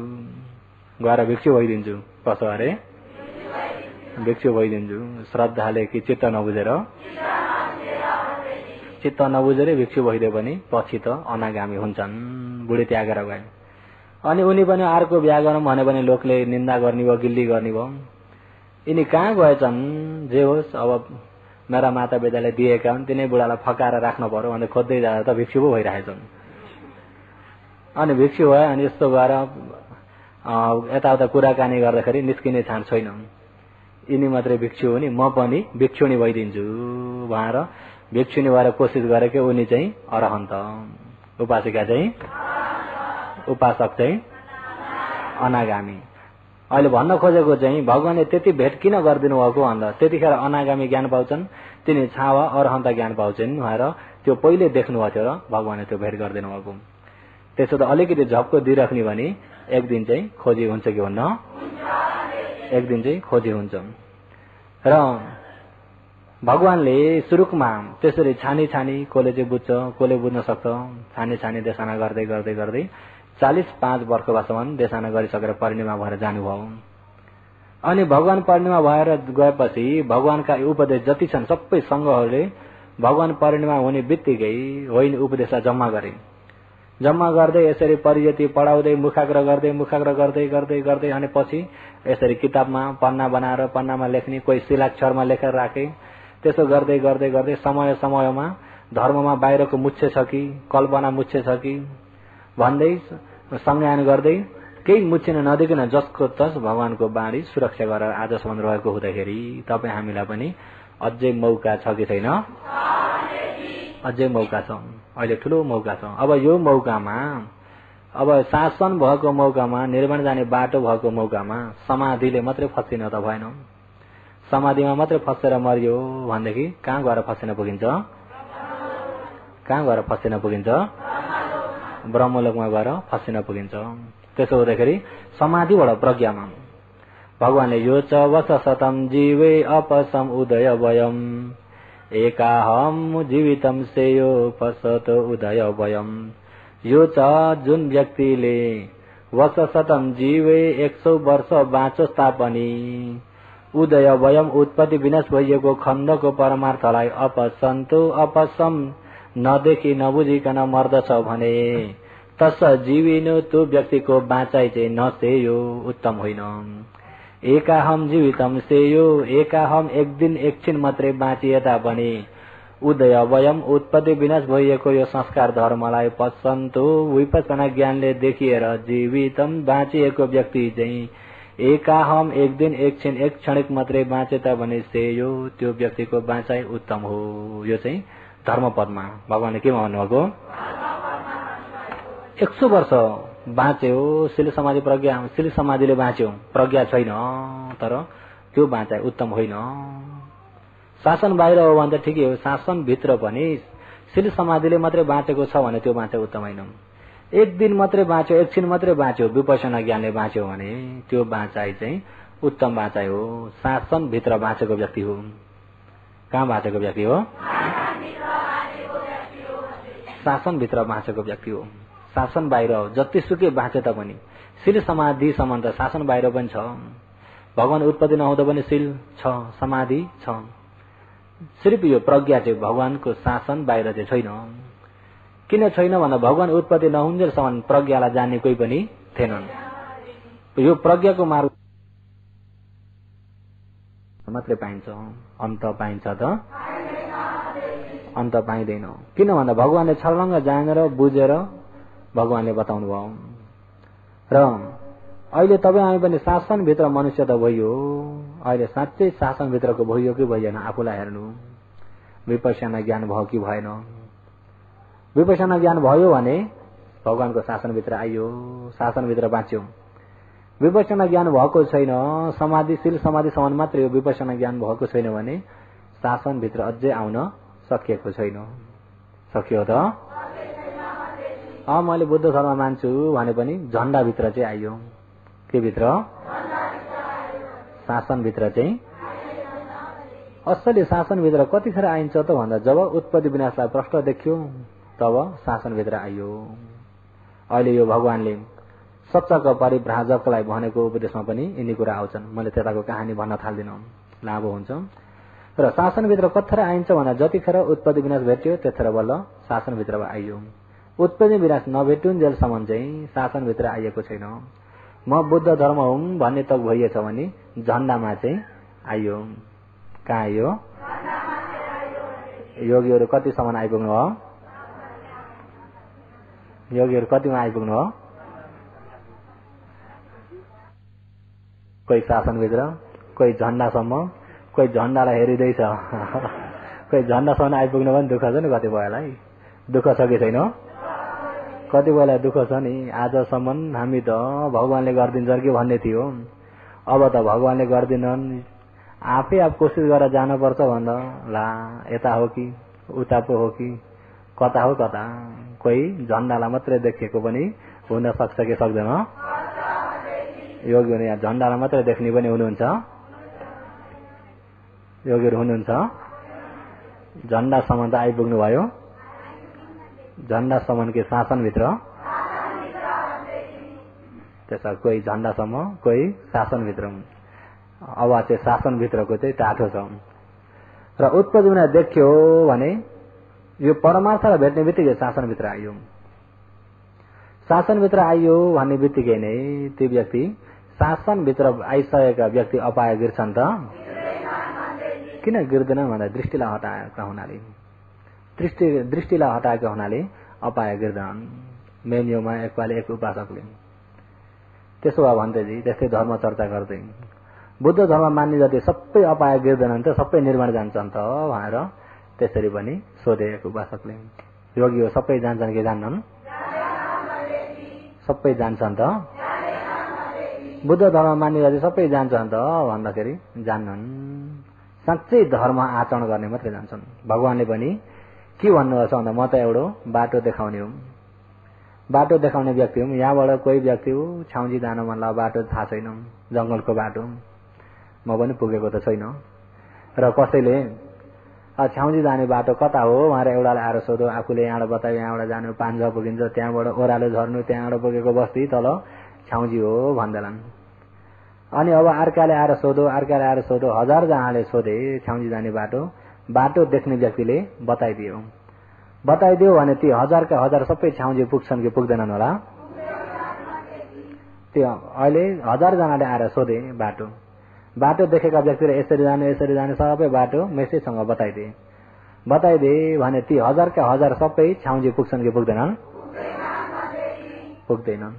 A: गएर भिक्षु भइदिन्छु। कसो अरे? भिक्षु भइदिन्छु। श्रद्धाले कि चित्त नबुझेर भिक्षु भइदियो भने पछि त अनागामी हुन्छन्। बुढी त्यागेर गए। अनि उनी पनि अर्को बिहा गरौँ भने पनि लोकले निन्दा गर्ने भयो, गिल्ली गर्ने भयो। यिनी कहाँ गएछन्? जे होस्, अब मेरा माता पिताले दिएका हुन्, तिनै बुढालाई फकाएर राख्न पर्यो भने खोज्दै जाँदा त भिक्षु पो भइरहेछन्। अनि भिक्षु भयो। अनि यस्तो गएर यताउता कुराकानी गर्दाखेरि निस्किने छान छैन। यिनी मात्रै भिक्षु हुने, म पनि भिक्षुणी भइदिन्छु भनेर भिक्षुणी भएर कोसिस गरेको। उनी चाहिँ अरहन्त, उपासिका चाहिँ उपासक चाहिँ अनागामी। अहिले भन्न खोजेको चाहिँ भगवानले त्यति भेट किन गरिदिनु भएको भन्दा त्यतिखेर अनागामी ज्ञान पाउँछन्, तिनी छावा अरहन्त ज्ञान पाउँछन् भनेर त्यो पहिले देख्नु भएको थियो र भगवानले त्यो भेट गरिदिनु भएको। त्यसो त अलिकति झप्को दिइराख्ने भने एक दिन चाहिँ खोजी हुन्छ कि हुन्न? एक दिन चाहिँ खोजी हुन्छ। र भगवानले सुरुकमा त्यसरी छानी कसले चाहिँ बुझ्छ, कसले बुझ्न सक्छ, छानी देशाना गर्दै 45 वर्षसम्म देशाना गरिसकेर परिणिमा भएर जानुभयो। अनि भगवान परिणिमा भएर गएपछि भगवानका उपदेश जति छन् सबै सङ्घहरूले भगवान परिणिमा हुने बित्तिकै होइन उपदेशलाई जम्मा गर्दै यसरी परिजति पढाउँदै मुखाग्र गर्दै अनि पछि यसरी किताबमा पन्ना बनाएर पन्नामा लेख्ने, कोही शिलाक्षरमा लेखेर राखे। त्यसो गर्दै समयमा धर्ममा बाहिरको मुच्छे छ कि कल्पना मुच्छे छ कि भन्दै संज्ञान गर्दै केही मुच्छिन नदिकन जसको तस भगवानको बाणी सुरक्षा गरेर आजसम्म रहेको हुँदाखेरि तपाईँ हामीलाई पनि अझै मौका छ कि छैन? अझै मौका छ। अहिले ठुलो मौका छ। अब यो मौकामा, अब शासन भएको मौकामा, निर्माण जाने बाटो भएको मौकामा समाधिले मात्रै फसिन त भएन। समाधिमा मात्रै फसेर मरियो भनेदेखि कहाँ गएर फसिन पुगिन्छ? ब्रह्मलोकमा गएर फसिन पुगिन्छ। त्यसो हुँदाखेरि समाधिबाट प्रज्ञामा भगवानले यो च वसतम जीवे अपसम उदय वयम एकाहम जीवितम सेयो पसत उदय वयम। यो च जुन व्यक्तिले वसतम जीवे 100 वर्ष बाँचोस् तापनि उदय वयम उत्पत्ति विनाश भइएको खण्डको परमार्थलाई अपसन्तो अपसम नदेखि नबुझिकन मर्दछ भने तस जीविनु त्यो व्यक्तिको बाँचाइ चाहिँ नसेयो उत्तम होइन। एकाहम जीवितम सेयो एकाहम एक दिन एकछिन मात्रै बाँचिए तापनि उदय वयम उत्पत्ति विनाश भइएको यो संस्कार धर्मलाई पसन्तो विपස්සना ज्ञानले देखिएर जीवितम बाँचिएको व्यक्ति चाहिँ एकाहम एक दिन एकछिन एक क्षणिक मात्रै बाँचे तापनि सेयो त्यो व्यक्तिको बाँचाइ उत्तम हो। यो चाहिँ धर्मपदमा भगवानले के भन्नुभएको 100 वर्ष बाँच्यो शील समाधि प्रज्ञा शील समाधिले बाँच्यो प्रज्ञा छैन तर त्यो बाँचाइ उत्तम होइन। शासन बाहिर हो भने त ठिकै हो शासन भित्र पनि शील समाधिले मात्रै बाँचेको छ भने त्यो बाँचाइ उत्तम होइन। एक दिन मात्रै बाँच्यो एकछिन मात्रै बाँच्यो विपස්සना ज्ञानले बाँच्यो भने त्यो बाँचाइ चाहिँ उत्तम बाँचाइ हो। शासन भित्र बाँचेको व्यक्ति हो। कहाँ बाँचेको व्यक्ति हो? शासन भित्र बाँचेको व्यक्ति हो। शासन बाहिर हो जतिसुकै बाँचे तापनि शील समाधि सम्म त शासन बाहिर पनि छ। भगवान उत्पत्ति नहुँदा पनि शील छ समाधि छ। सिर्फ यो प्रज्ञा चाहिँ भगवानको शासन बाहिर चाहिँ छैन। किन छैन भन्दा भगवान उत्पत्ति नहुन्जेलसम्म प्रज्ञालाई जान्ने कोही पनि थिएनन्। यो प्रज्ञाको मार्ग मात्रै पाइन्छ अन्त पाइन्छ त अन्त पाइँदैन। किन भन्दा भगवानले छर्लङ्ग जानेर बुझेर भगवानले बताउनु भयो। र अहिले तपाईँ हामी पनि शासनभित्र मनुष्य त भइयो अहिले साँच्चै शासनभित्रको भइयो कि भइएन आफूलाई हेर्नु। विपස්සना ज्ञान भयो कि भएन? विपස්සना ज्ञान भयो भने भगवानको शासनभित्र आइयो शासनभित्र बाँच्यो। विपස්සना ज्ञान भएको छैन समाधिशील समाधिसम्म मात्रै हो विपස්සना ज्ञान भएको छैन भने शासनभित्र अझै आउन सकिएको छैन। सकियो त? मैले बुद्ध धर्म मान्छु भने पनि झण्डाभित्र चाहिँ आइयो। के भित्र? शासनभित्र चाहिँ। असली शासनभित्र कतिखेर आइन्छ त भन्दा जब उत्पत्ति विनाशलाई प्रश्न देखियो तब शासनभित्र आइयो। अहिले यो भगवानले सच्चाको परिभ्राजकलाई भनेको उपदेशमा पनि यिनी कुरा आउँछन्। मैले त्यताको कहानी भन्न थाल्दिनँ लामो हुन्छ। र शासनभित्र कतिखेर आइन्छ भन्दा जतिखेर उत्पत्ति विनाश भेट्यो त्यतिखेर बल्ल शासनभित्र आइयो। उत्पत्ति विनाश नभेटुन्जेलसम्म चाहिँ शासनभित्र आइएको छैन। म बुद्ध धर्म हुँ भन्ने तक भइएछ भने झण्डामा चाहिँ आइयो। कहाँ आइयो? योगीहरू कतिसम्म आइपुग्नु हो? योगीहरू कतिमा आइपुग्नु हो? कोही शासनभित्र कोही झण्डासम्म कोही झण्डालाई हेरिँदैछ कोही झण्डासम्म आइपुग्नु पनि दुःख छ नि कतिपयलाई। दुःख छ कि छैन? कतिपयलाई दुःख छ नि। आजसम्म हामी त भगवानले गरिदिन्छ कि भन्ने थियो अब त भगवानले गर्दिनन् आफै आफ कोसिस गरेर जानुपर्छ भन्दा ला यता हो कि उता पो हो कि कता हो कता। कोही झण्डालाई मात्रै देखिएको पनि हुन सक्छ कि सक्दैन? योगीहरू यहाँ झण्डालाई मात्रै देख्ने पनि हुनुहुन्छ? योगीहरू हुनुहुन्छ? झण्डासम्म त आइपुग्नु भयो? झण्डासम्म के शासनभित्र? त्यसो कोही झण्डासम्म कोही शासनभित्र। अब चाहिँ शासनभित्रको चाहिँ टाठो छ। र उत्पत्तिमा देख्यो भने यो परमार्थलाई भेट्ने बित्तिकै शासनभित्र आइयो। शासनभित्र आइयो भन्ने बित्तिकै नै त्यो व्यक्ति शासनभित्र आइसकेका व्यक्ति अपाय गिर्छन् त? किन गिर्दैन भन्दा दृष्टिलाई हटाएका हुनाले। दृष्टिलाई हटाएका हुनाले अपाय गिर्छन्। मेन्युमा एकपालि एक उपासकले त्यसो भए भन्दै त्यस्तै धर्म चर्चा गर्दै बुद्ध धर्म मान्ने जति सबै अपाय गिर्दैनन् त सबै निर्माण जान्छन् त भनेर त्यसरी पनि सोधे एक उपासकले। योगी हो सबै जान्छन् कि जान्नन्? सबै जान्छन् त? बुद्ध धर्म मान्ने जति सबै जान्छन् त भन्दाखेरि जान्नन्। साँच्चै धर्म आचरण गर्ने मात्रै जान्छन्। भगवानले पनि के भन्नुहुन्छ भन्दा म त एउटा बाटो देखाउने हुँ। बाटो देखाउने व्यक्ति हुँ। यहाँबाट कोही व्यक्ति हो छाउजी जान मन लाग्यो बाटो थाहा छैन जङ्गलको बाटो म पनि पुगेको त छैन र कसैले छाउजी जाने बाटो कता हो भनेर एउटाले आएर सोध्यो। आफूले यहाँबाट बतायो यहाँबाट जानु पाञ्जा पुगिन्छ त्यहाँबाट ओह्रालो झर्नु त्यहाँबाट पुगेको बस्ती तल छाउजी हो भन्दैनन्। अनि अब अर्काले आएर सोधो, अर्काले आएर सोधो, 1000 जनाले सोधे छ्याउजी जाने बाटो देख्ने व्यक्तिले बताइदियो भने ती 1000 का 1000 सबै छ्याउजी पुग्छन् कि पुग्दैनन् होला? त्यो अहिले 1000 जनाले आएर सोधे बाटो देखेका व्यक्तिले यसरी जाने सबै बाटो मेसेजसँग बताइदिए भने ती 1000 का 1000 सबै छ्याउजी पुग्छन् कि पुग्दैनन्? पुग्दैनन्।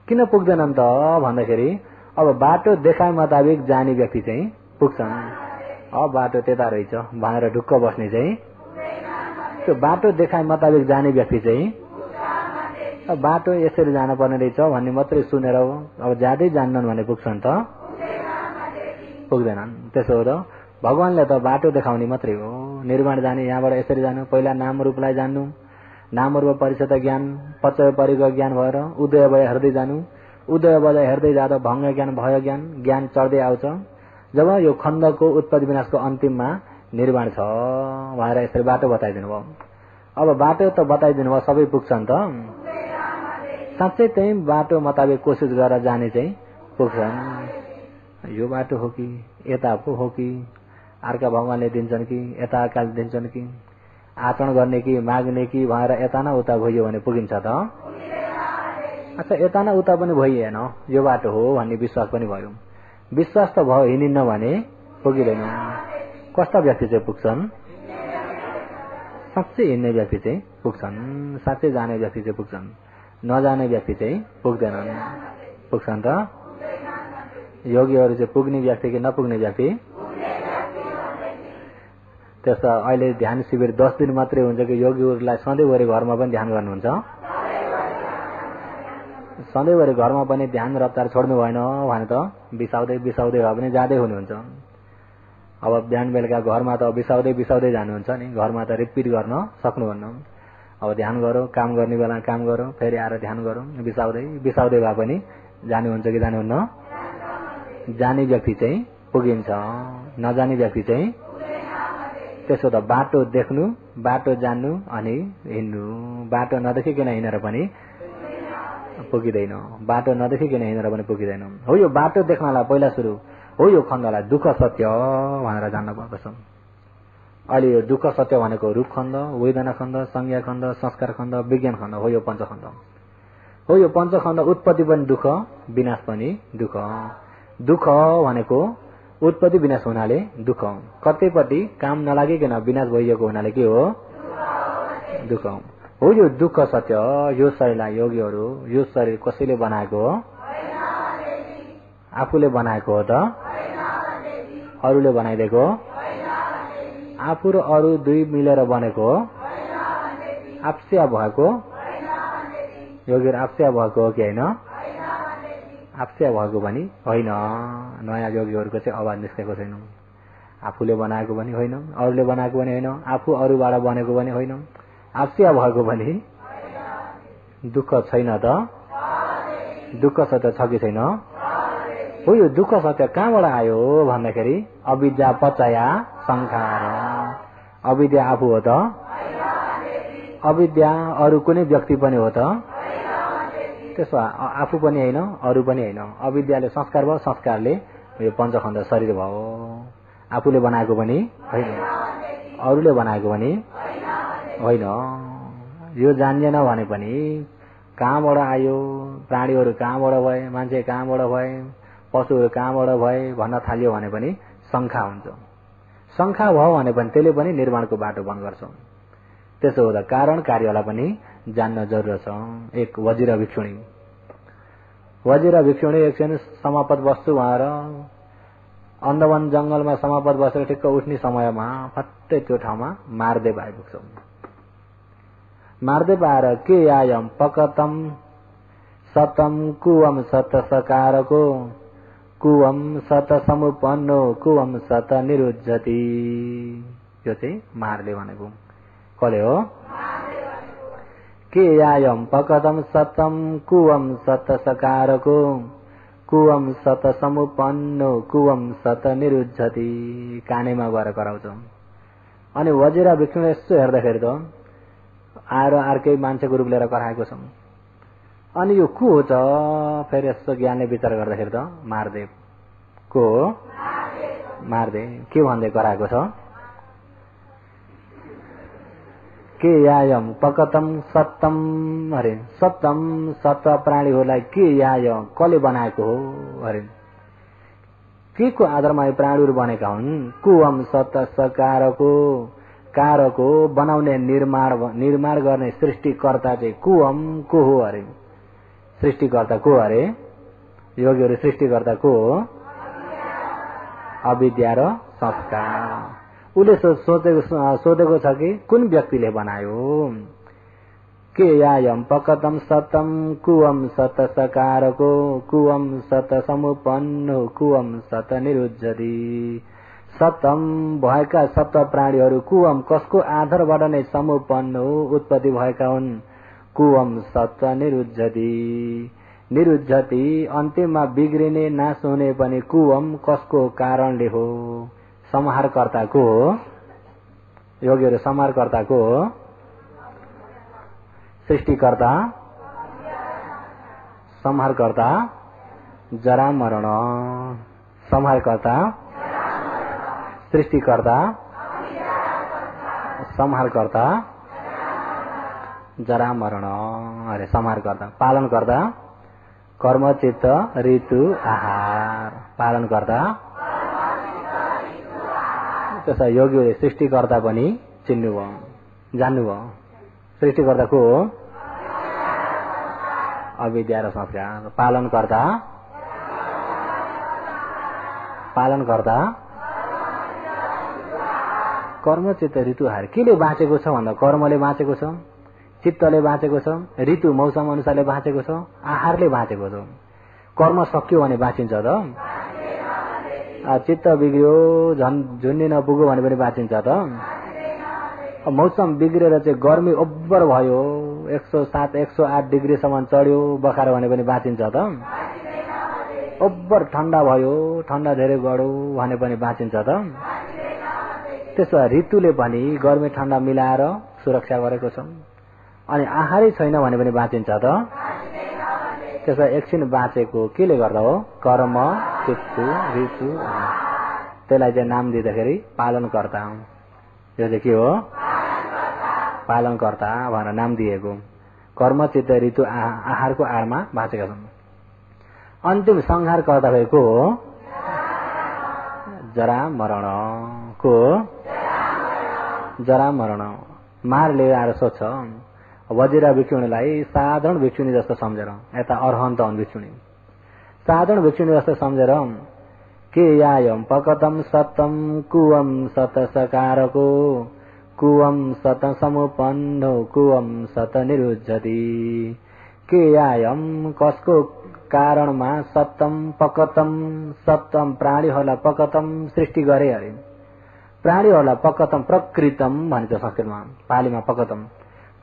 A: किन पुग्दैनन् त भन्दाखेरि अब बाटो देखाए मुताबिक जाने व्यक्ति चाहिँ पुग्छन्। अब बाटो त्यता रहेछ भनेर ढुक्क बस्ने चाहिँ, त्यो बाटो देखाए मुताबिक जाने व्यक्ति चाहिँ बाटो यसरी जान पर्ने रहेछ भन्ने मात्रै सुनेर अब ज्यादै जान्नन् भने पुग्छन् त? पुग्दैनन्। त्यसो हो त भगवानले त बाटो देखाउने मात्रै हो। निर्माण जाने, यहाँबाट यसरी जानु, पहिला नाम रूपलाई जान्नु, नाम रूप परिचय ज्ञान, पचय परिको ज्ञान भएर उदय भए हेर्दै जानु, उदय भए हेर्दै जाँदा भङ्ग ज्ञान भयो, ज्ञान चढ्दै आउँछ। जब यो खण्डको उत्पत्ति विनाशको अन्तिममा निर्माण छ भनेर यसरी बाटो बताइदिनु भयो। अब बाटो त बताइदिनु भयो, सबै पुग्छन् त? साँच्चै चाहिँ बाटो मुताबिक कोसिस गरेर जाने चाहिँ पुग्छन्। यो बाटो हो कि यता पो हो कि अर्का भगवानले दिन्छन् कि यता अर्काले दिन्छन् कि आचरण गर्ने कि माग्ने कि भनेर यता न उता भइयो भने पुगिन्छ त? अच्छा, यता न उता पनि भइएन, यो बाटो हो भन्ने विश्वास पनि भयो। विश्वास त भयो, हिँडिन्न भने पुगिँदैन। कस्ता व्यक्ति चाहिँ पुग्छन्? साँच्चै हिँड्ने व्यक्ति चाहिँ पुग्छन्, साँच्चै जाने व्यक्ति चाहिँ पुग्छन्। नजाने व्यक्ति चाहिँ पुग्दैनन्। पुग्छन् त? योगीहरू चाहिँ पुग्ने व्यक्ति कि नपुग्ने व्यक्ति? त्यस्तो अहिले ध्यान शिविर 10 दिन मात्रै हुन्छ कि योगीहरूलाई सधैँभरि घरमा पनि ध्यान गर्नुहुन्छ? सधैँभरि घरमा पनि ध्यान रफ्तार छोड्नु भएन भने त बिसाउँदै भए पनि जाँदै हुनुहुन्छ। अब बिहान बेलुका घरमा त बिसाउँदै जानुहुन्छ नि, घरमा त रिपिट गर्न सक्नुहुन्न। अब ध्यान गरौँ, काम गर्ने बेला काम गरौँ, फेरि आएर ध्यान गरौँ, बिसाउँदै भए पनि जानुहुन्छ कि जानुहुन्न? जाने व्यक्ति चाहिँ पुगिन्छ, नजाने व्यक्ति चाहिँ। त्यसो त बाटो देख्नु, बाटो जान्नु अनि हिँड्नु। बाटो नदेखिकन हिँडेर पनि पुगिँदैन, बाटो नदेखिकन हिँडेर पनि पुगिँदैन। हो यो बाटो देख्नलाई पहिला सुरु हो यो खण्डलाई दुःख सत्य भनेर जान्न पर्दछ। अहिले यो दुःख सत्य भनेको रूप खण्ड, वेदना खण्ड, संज्ञा खण्ड, संस्कार खण्ड, विज्ञान खण्ड हो। यो पञ्चखण्ड हो। यो पञ्चखण्ड उत्पत्ति पनि दुःख, विनाश पनि दुःख। दुःख भनेको उत्पत्ति विनाश हुनाले दुःख, कतैपट्टि काम नलागिकन विनाश भइएको हुनाले के हो? दुःख हो। यो दुःख सत्य। यो शरीरलाई योगीहरू, यो शरीर कसैले बनाएको हो? आफूले बनाएको हो त? अरूले बनाइदिएको? आफू र अरू दुई मिलेर बनेको हो? आफस्या भएको? योगीहरू आफस्या भएको हो कि होइन? आफस्या भएको पनि होइन। नयाँ योगीहरूको चाहिँ आवाज निस्केको छैन। आफूले बनाएको पनि होइन, अरूले बनाएको पनि होइन, आफू अरूबाट बनेको पनि होइन, आफस्या भएको पनि। दुःख छैन त? दुःख सत्य छ कि छैन? हो। यो दुःख सत्य कहाँबाट आयो भन्दाखेरि अविद्या पचया संखार। अविद्या आफू हो त? अविद्या अरू कुनै व्यक्ति पनि हो त? त्यसो आफू पनि होइन, अरू पनि होइन। अविद्याले संस्कार भयो, संस्कारले यो पञ्चखण्ड शरीर भयो। आफूले बनाएको पनि होइन, अरूले बनाएको पनि होइन। यो जानिएन भने पनि कहाँबाट आयो, प्राणीहरू कहाँबाट भए, मान्छे कहाँबाट भए, पशुहरू कहाँबाट भए भन्न थालियो भने पनि शङ्का हुन्छ। शङ्का भयो भने पनि त्यसले पनि निर्माणको बाटो बन्द गर्छ। त्यसो हुँदा कारण कार्यलाई पनि जान्न जरुरत छ। एक वज्र भिक्षुणी एकछिन समापत बस्छु भनेर अन्धवन जंगलमा समापत बसेर ठिक्क उठ्ने समयमा फट्टै त्यो ठाउँमा मारदेव आइपुग्छ। मारदेव आएर के आयम पकतम सतम कुवम सत सकारको कुवम सत समुपन्नो कुवम सत निरुद्धति। यो चाहिँ मारले भनेको कसले हो? के आयम पकतम सतम कुवम सत सकारको कुवम सत समुपन्नो कुवम सत निरुद्धति। कानेमा गएर कराउँछ। अनि वज्र भिक्षुले यसो हेर्दाखेरि त आएर अर्कै मान्छेको रूप लिएर कराएको छ। अनि यो को हो त फेरि यस्तो ज्ञानले विचार गर्दाखेरि त महादेव को हो महादेव के भन्दै कराएको छ के यायम पकतम सत्तम अरे सत्तम सत्व प्राणीहरूलाई के याय कसले बनाएको हो अरे के को आधारमा यो प्राणीहरू बनेका हुन् कुवम सत सकारको कारको बनाउने निर्माण गर्ने सृष्टिकर्ता चाहिँ कुवम को हो अरे सृष्टिकर्ता को अरे योगीहरू सृष्टिकर्ता को हो अविद्या र संस्कार उसले सोधेको छ कि कुन व्यक्तिले बनायो के यायम पकतम सतम कुवम सत सकारको कुवम सत समुपन्न कुवम सत निरुद्धति सतम भएका सत्व प्राणीहरू कुवम कसको आधारबाट नै समुपन्न हो उत्पत्ति भएका हुन् कुवम सत निरुद्धति निरुद्धति अन्तिममा बिग्रिने नाश हुने पनि कुवम कसको कारणले हो संहारकर्ताको हो योगीहरू संहारकर्ताको हो सृष्टिकर्ता संहारकर्ता जरा मरण संहारकर्ता सृष्टिकर्ता संहारकर्ता जरा मरण अरे संहारकर्ता पालनकर्ता कर्म चित्त ऋतु आहार पालनकर्ता त्यसो योगीहरूले सृष्टिकर्ता पनि चिन्नुभयो जान्नुभयो सृष्टिकर्ता को हो अविद्या र संस्कार पालनकर्ता कर्म चित्त ऋतु आहार केले बाँचेको छ भन्दा कर्मले बाँचेको छ चित्तले बाँचेको छ ऋतु मौसम अनुसारले बाँचेको छ आहारले बाँचेको छ कर्म सकियो भने बाँचिन्छ त चित्त बिग्रियो झुन्डी नपुग्यो भने पनि बाँचिन्छ त मौसम बिग्रेर चाहिँ गर्मी ओभर भयो 107 108 डिग्रीसम्म चढ्यो बखार भने पनि बाँचिन्छ त ओभर ठण्डा भयो ठण्डा धेरै गढ्यो भने पनि बाँचिन्छ त त्यसो ऋतुले पनि गर्मी ठण्डा मिलाएर सुरक्षा गरेको छ अनि आहारै छैन भने पनि बाँचिन्छ त त्यसो एकछिन बाँचेको केले गर्दा हो कर्म चित्त ऋतु त्यसलाई चाहिँ नाम दिँदाखेरि पालनकर्ता यो चाहिँ के हो पालनकर्ता भनेर नाम दिएको कर्म चित्त ऋतु आहारको आडमा बाँचेका छन् अन्तिम संहारकर्ता भएको हो जरा मरण को जरा मरण मार लिएर आएर सोध्छ वजिरा भिक्षुणीलाई साधारण भिक्षुणी जस्तो सम्झेर यता अर्हन्त हुन् भिक्षुणी साधारण भिक्षुणी जस्तो सम्झेर के यायम पकतम सतम कुवम सत सकारको कुवम सत समुपन्नो कुवम सत निरुद्धति के यायम कसको कारणमा सत्तम पकतम सत्तम प्राणीहरूलाई पकतम सृष्टि गरे अरे प्राणीहरूलाई पकतम प्रकृतम भनिन्छ संस्कृतमा पालीमा पकतम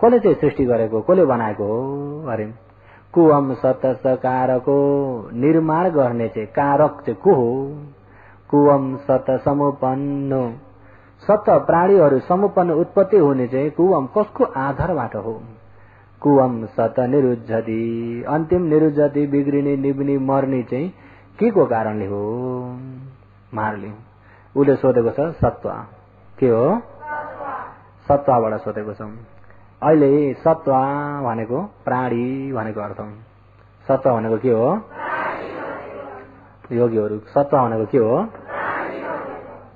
A: कसले चाहिँ सृष्टि गरेको कसले बनाएको हो अरे कुवम सत सकारको निर्माण गर्ने चाहिँ कारक चाहिँ को हो कुवम सत समुपन्न सत प्राणीहरू समुपन्न उत्पत्ति हुने चाहिँ कुवम कसको आधारबाट हो कुवम सत निरुद्धति अन्तिम निरुद्धति बिग्रिने निब्ने मर्ने चाहिँ के को कारणले हो मारले उसले सोधेको छ सत्व के हो सत्वबाट सोधेको छ अहिले सत्व भनेको प्राणी भनेको अर्थ सत्व भनेको के हो योगीहरू सत्व भनेको के हो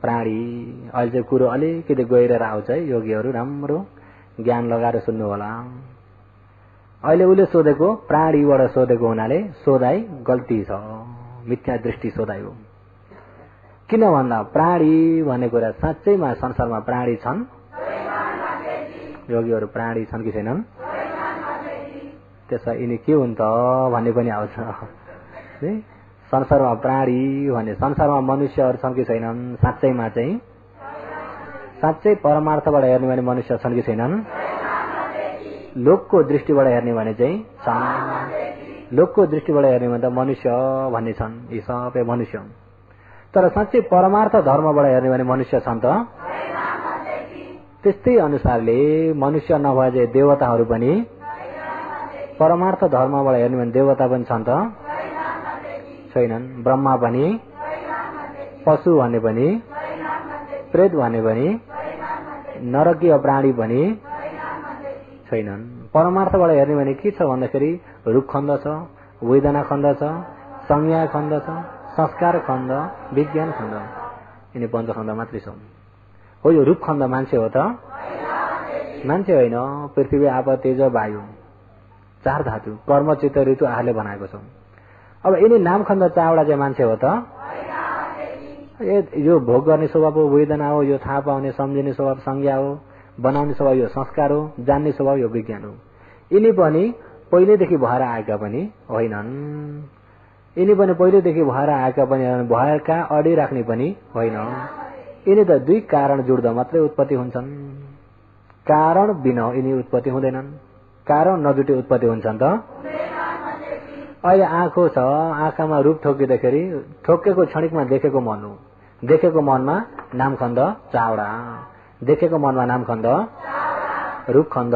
A: प्राणी अहिले चाहिँ कुरो अलिकति गहिरेर आउँछ है योगीहरू राम्रो ज्ञान लगाएर सुन्नु होला अहिले उसले सोधेको प्राणीबाट सोधेको हुनाले सोधाइ गल्ती छ मिथ्या दृष्टि सोधाइ हो किन भन्दा प्राणी भन्ने कुरा साँच्चैमा संसारमा प्राणी छन् योगीहरू प्राणी छन् कि छैनन् त्यसमा यिनी के हुन् त भन्ने पनि आउँछ संसारमा प्राणी भने संसारमा मनुष्यहरू छन् कि छैनन् साँच्चैमा चाहिँ साँच्चै परमार्थबाट हेर्ने भने मनुष्य छन् कि छैनन् लोकको दृष्टिबाट हेर्ने भने चाहिँ छन् लोकको दृष्टिबाट हेर्ने भने त मनुष्य भन्ने छन् यी सबै मनुष्य तर साँच्चै परमार्थ धर्मबाट हेर्ने भने मनुष्य छन् त त्यस्तै अनुसारले मनुष्य नभए देवताहरू पनि परमार्थ धर्मबाट हेर्ने भने देवता पनि छन् त छैनन्, ब्रह्मा पनि, पशु भने पनि, प्रेत भने पनि, नरकीय प्राणी पनि छैनन्। परमार्थबाट हेर्ने भने के छ भन्दाखेरि रूप खण्ड छ, वेदना खण्ड छ, संज्ञा खण्ड छ, संस्कार खण्ड, विज्ञान खण्ड, यिनी पञ्चखण्ड मात्रै छन्। हो यो रूप खण्ड मान्छे हो त? मान्छे होइन, पृथ्वी आप तेज वायु 4 धातु कर्म चित्त ऋतु आहारले बनाएको छ। अब यिनी नाम खण्ड 4वटा चाहिँ मान्छे हो त? यो भोग गर्ने स्वभाव हो, वेदना हो, यो थाहा पाउने सम्झिने स्वभाव संज्ञा हो, बनाउने स्वभाव यो संस्कार हो, जान्ने स्वभाव यो विज्ञान हो। यिनी पनि पहिलेदेखि भएर आएका पनि होइनन्, यिनी पनि पहिलेदेखि भएर आएका पनि भएका अडिराख्ने पनि होइन। यिनी त 2 कारण जुड्दा मात्रै उत्पत्ति हुन्छन्, कारण बिना यिनी उत्पत्ति हुँदैनन्। कारण नजुटे उत्पत्ति हुन्छन् त? अहिले आँखो छ, आँखामा रूप ठोकिँदाखेरि ठोकेको क्षणिकमा देखेको मन हो, देखेको मनमा नामखण्ड 4वटा, देखेको मनमा नामखण्ड रूपखण्ड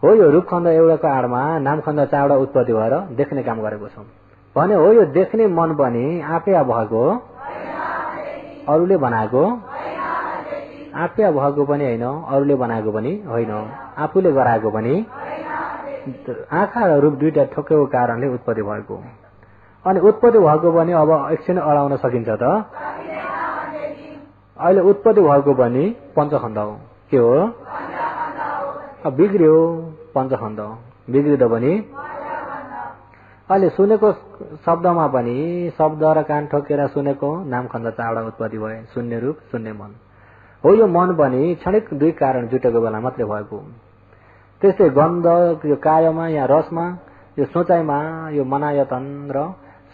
A: हो। यो रूपखण्ड एउटाको आडमा नामखण्ड 4वटा उत्पत्ति भएर देख्ने काम गरेको छ भने हो। यो देख्ने मन पनि आफै भएको, अरूले बनाएको, आफै भएको पनि होइन, अरूले बनाएको पनि होइन, आफूले गराएको पनि। आँखा र रूप 2टा ठोकेको कारणले उत्पत्ति भएको, अनि उत्पत्ति भएको पनि अब एकछिन अडाउन सकिन्छ त? अहिले उत्पत्ति भएको पनि पञ्चखण्ड हो। के हो? बिग्रियो पञ्चखण्ड, बिग्रिँदा पनि। अहिले सुनेको शब्दमा पनि शब्द र कान ठोकेर सुनेको नामखण्ड 4वटा उत्पत्ति भए, शून्य रूप शून्य मन हो। यो मन पनि क्षणिक 2 कारण जुटेको बेला मात्रै भएको। त्यस्तै गन्ध यो कायमा या रसमा, यो सोचाइमा यो मनायतन र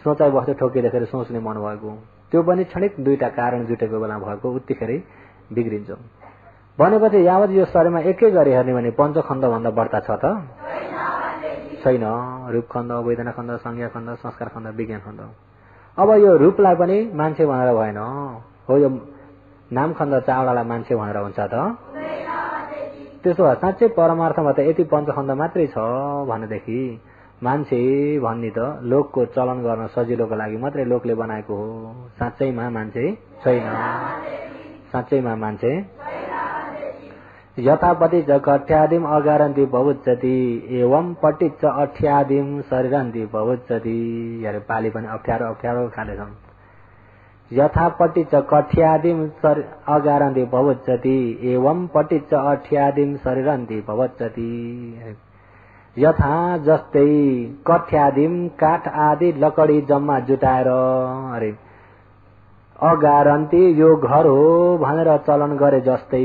A: सोचाइ वस्तु ठोकिँदाखेरि सोच्ने मन भएको, त्यो पनि क्षणिक 2टा कारण जुटेको बेला भएको, उत्तिखेरै बिग्रिन्छ। भनेपछि यावत यो शरीरमा एकै गरी हेर्ने भने पञ्चखण्ड भन्दा बढ्ता छ त? छैन। रूपखण्ड, वेदना खण्ड, संज्ञा खण्ड, संस्कार खण्ड, विज्ञान खण्ड। अब यो रूपलाई पनि मान्छे भनेर भएन हो, यो नामखण्ड 4वटालाई मान्छे भनेर हुन्छ त? त्यसो भए साँच्चै परमार्थमा त यति पञ्चखण्ड मात्रै छ भनेदेखि मान्छे भन्ने त लोकको चलन गर्न सजिलोको लागि मात्रै लोकले बनाएको हो। साँच्चैमा मान्छे छैन, साँच्चैमा मान्छे। यथापति च कठ्यादिम अगारन्ति भवुच्चति एवं पट्टि च अठ्यादिम शरीरन्ति भवुच्चति। यार पाली पनि अप्ठ्यारो खालेछन्। यथापट्टि च कठ्यादिम अगारन्ति भवुच्चति एवं पट्टि च अठ्यादिम शरीरन्ति भवुच्चति। यथा जस्तै कठ्यादिम काठ आदि लकडी जम्मा जुटाएर अरे अगारन्ती यो घर हो भनेर चलन गरे जस्तै,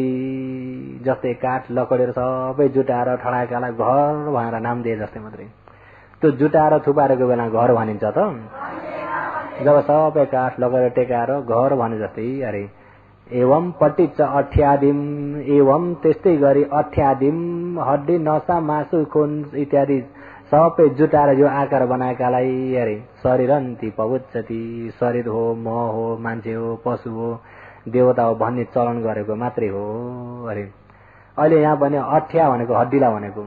A: जस्तै काठ लकडी सबै जुटाएर ठडाकालाई घर भनेर नाम दिए जस्तै मात्रै। त्यो जुटाएर थुपारेको बेला घर भनिन्छ त? जब सबै काठ लकडी टेकाएर घर भने जस्तै। अरे एवं पट्टि च अठ्यादिम, एवं त्यस्तै गरी अठ्यादिम हड्डी नसा मासु खुन इत्यादि सबै जुटाएर यो आकार बनाएकालाई अरे शरीरन्ति भवुच्चति। शरीर हो, म हो, मान्छे हो, पशु हो, देवता हो भन्ने चलन गरेको मात्रै हो। अरे अहिले यहाँ भने अठ्या भनेको हड्डीलाई भनेको,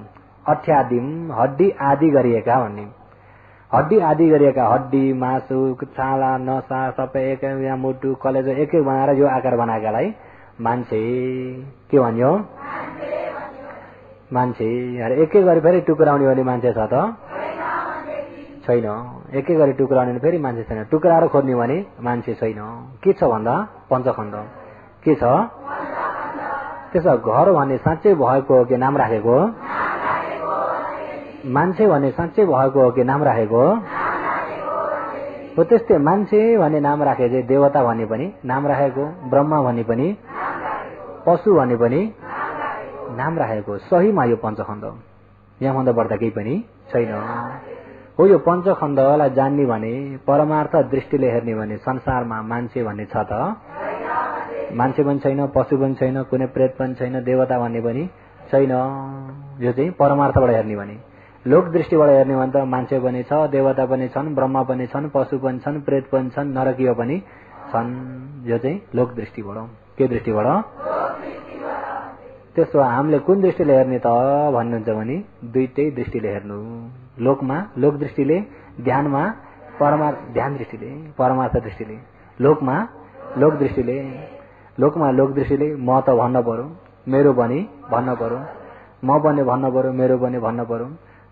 A: अठ्यादिम हड्डी आदि गरिएका भन्ने। हड्डी आदि गरिएका हड्डी मासु छाला नसा सबै एक, यहाँ मुटु कलेजो एक एक बनाएर यो आकार बनाएकालाई मान्छे के भन्यो? मान्छे। एक एक गरी फेरि टुक्राउने भने मान्छे छ त? छैन। एक एक गरी टुक्राउने फेरि मान्छे छैन। टुक्राएर खोज्ने भने मान्छे छैन। के छ भन्दा पञ्चखण्ड के छ? त्यसो घर भन्ने साँच्चै भएको हो कि नाम राखेको? मान्छे भन्ने साँच्चै भएको हो कि नाम राखेको? हो त्यस्तै मान्छे भन्ने नाम राखे चाहिँ देवता भन्ने पनि नाम राखेको, ब्रह्मा भन्ने पनि, पशु भन्ने पनि नाम राखेको। सहीमा यो पञ्चखण्ड, यहाँभन्दा बढ्दा केही पनि छैन। हो यो पञ्चखण्डलाई जान्ने भने परमार्थ दृष्टिले हेर्ने भने संसारमा मान्छे भन्ने छ त? मान्छे पनि छैन, पशु पनि छैन, कुनै प्रेत पनि छैन, देवता भन्ने पनि छैन। यो चाहिँ परमार्थबाट हेर्ने भने। लोक दृष्टिबाट हेर्ने भने त मान्छे पनि छ, देवता पनि छन्, ब्रह्मा पनि छन्, पशु पनि छन्, प्रेत पनि छन्, नरकीय पनि छन्। यो चाहिँ लोक दृष्टिबाट। के दृष्टिबाट? त्यसो हामीले कुन दृष्टिले हेर्ने त भन्नुहुन्छ भने दुईटै दृष्टिले हेर्नु। लोकमा लोक दृष्टिले, ध्यानमा ध्यान दृष्टिले, परमार्थ दृष्टिले। लोकमा लोक दृष्टिले, लोकमा लोक दृष्टिले म त भन्न पर्यो, मेरो पनि भन्न पर्यो, म पनि भन्न पर्यो, मेरो पनि भन्न पर्यो,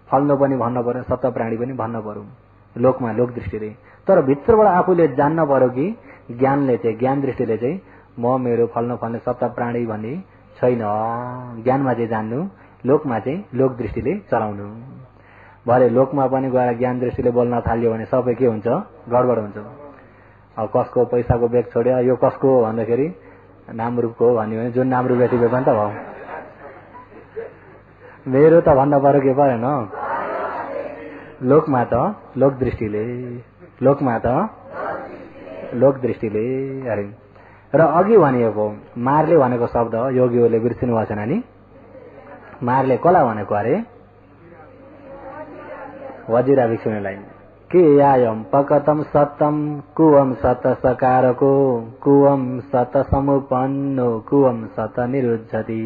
A: फल्नु पनि भन्न पर्यो, सत्ता प्राणी पनि भन्न पर्यो लोकमा लोक दृष्टिले। तर भित्रबाट आफूले जान्न पर्यो कि ज्ञानले चाहिँ, ज्ञान दृष्टिले चाहिँ म मेरो फल्नु फल्ने सत्ता प्राणी भन्ने छैन। ज्ञानमा चाहिँ जान्नु, लोकमा चाहिँ लोक दृष्टिले चलाउनु। भरे लोकमा पनि गएर ज्ञान दृष्टिले बोल्न थाल्यो भने सबै के हुन्छ, गडबड हुन्छ। अब कसको पैसाको ब्याग छोड्यो, यो कसको हो भन्दाखेरि नामरूपको हो भन्यो भने जुन नामरूप व्यक्ति पनि त भयो, मेरो त भन्न पर्यो कि परेन। लोकमा त लोक दृष्टिले, लोकमा त लोक दृष्टिले। अरे र अघि भनिएको मारले भनेको शब्द योगीहरूले बिर्सिनु भएको छैन नि। मारले कसलाई भनेको अरे? वजिरा भिक्षुनीलाई। के यायम पकतम सतम कुवम सत सकारको कुवम सत समुपन्नो कुवम सत निरुद्धति।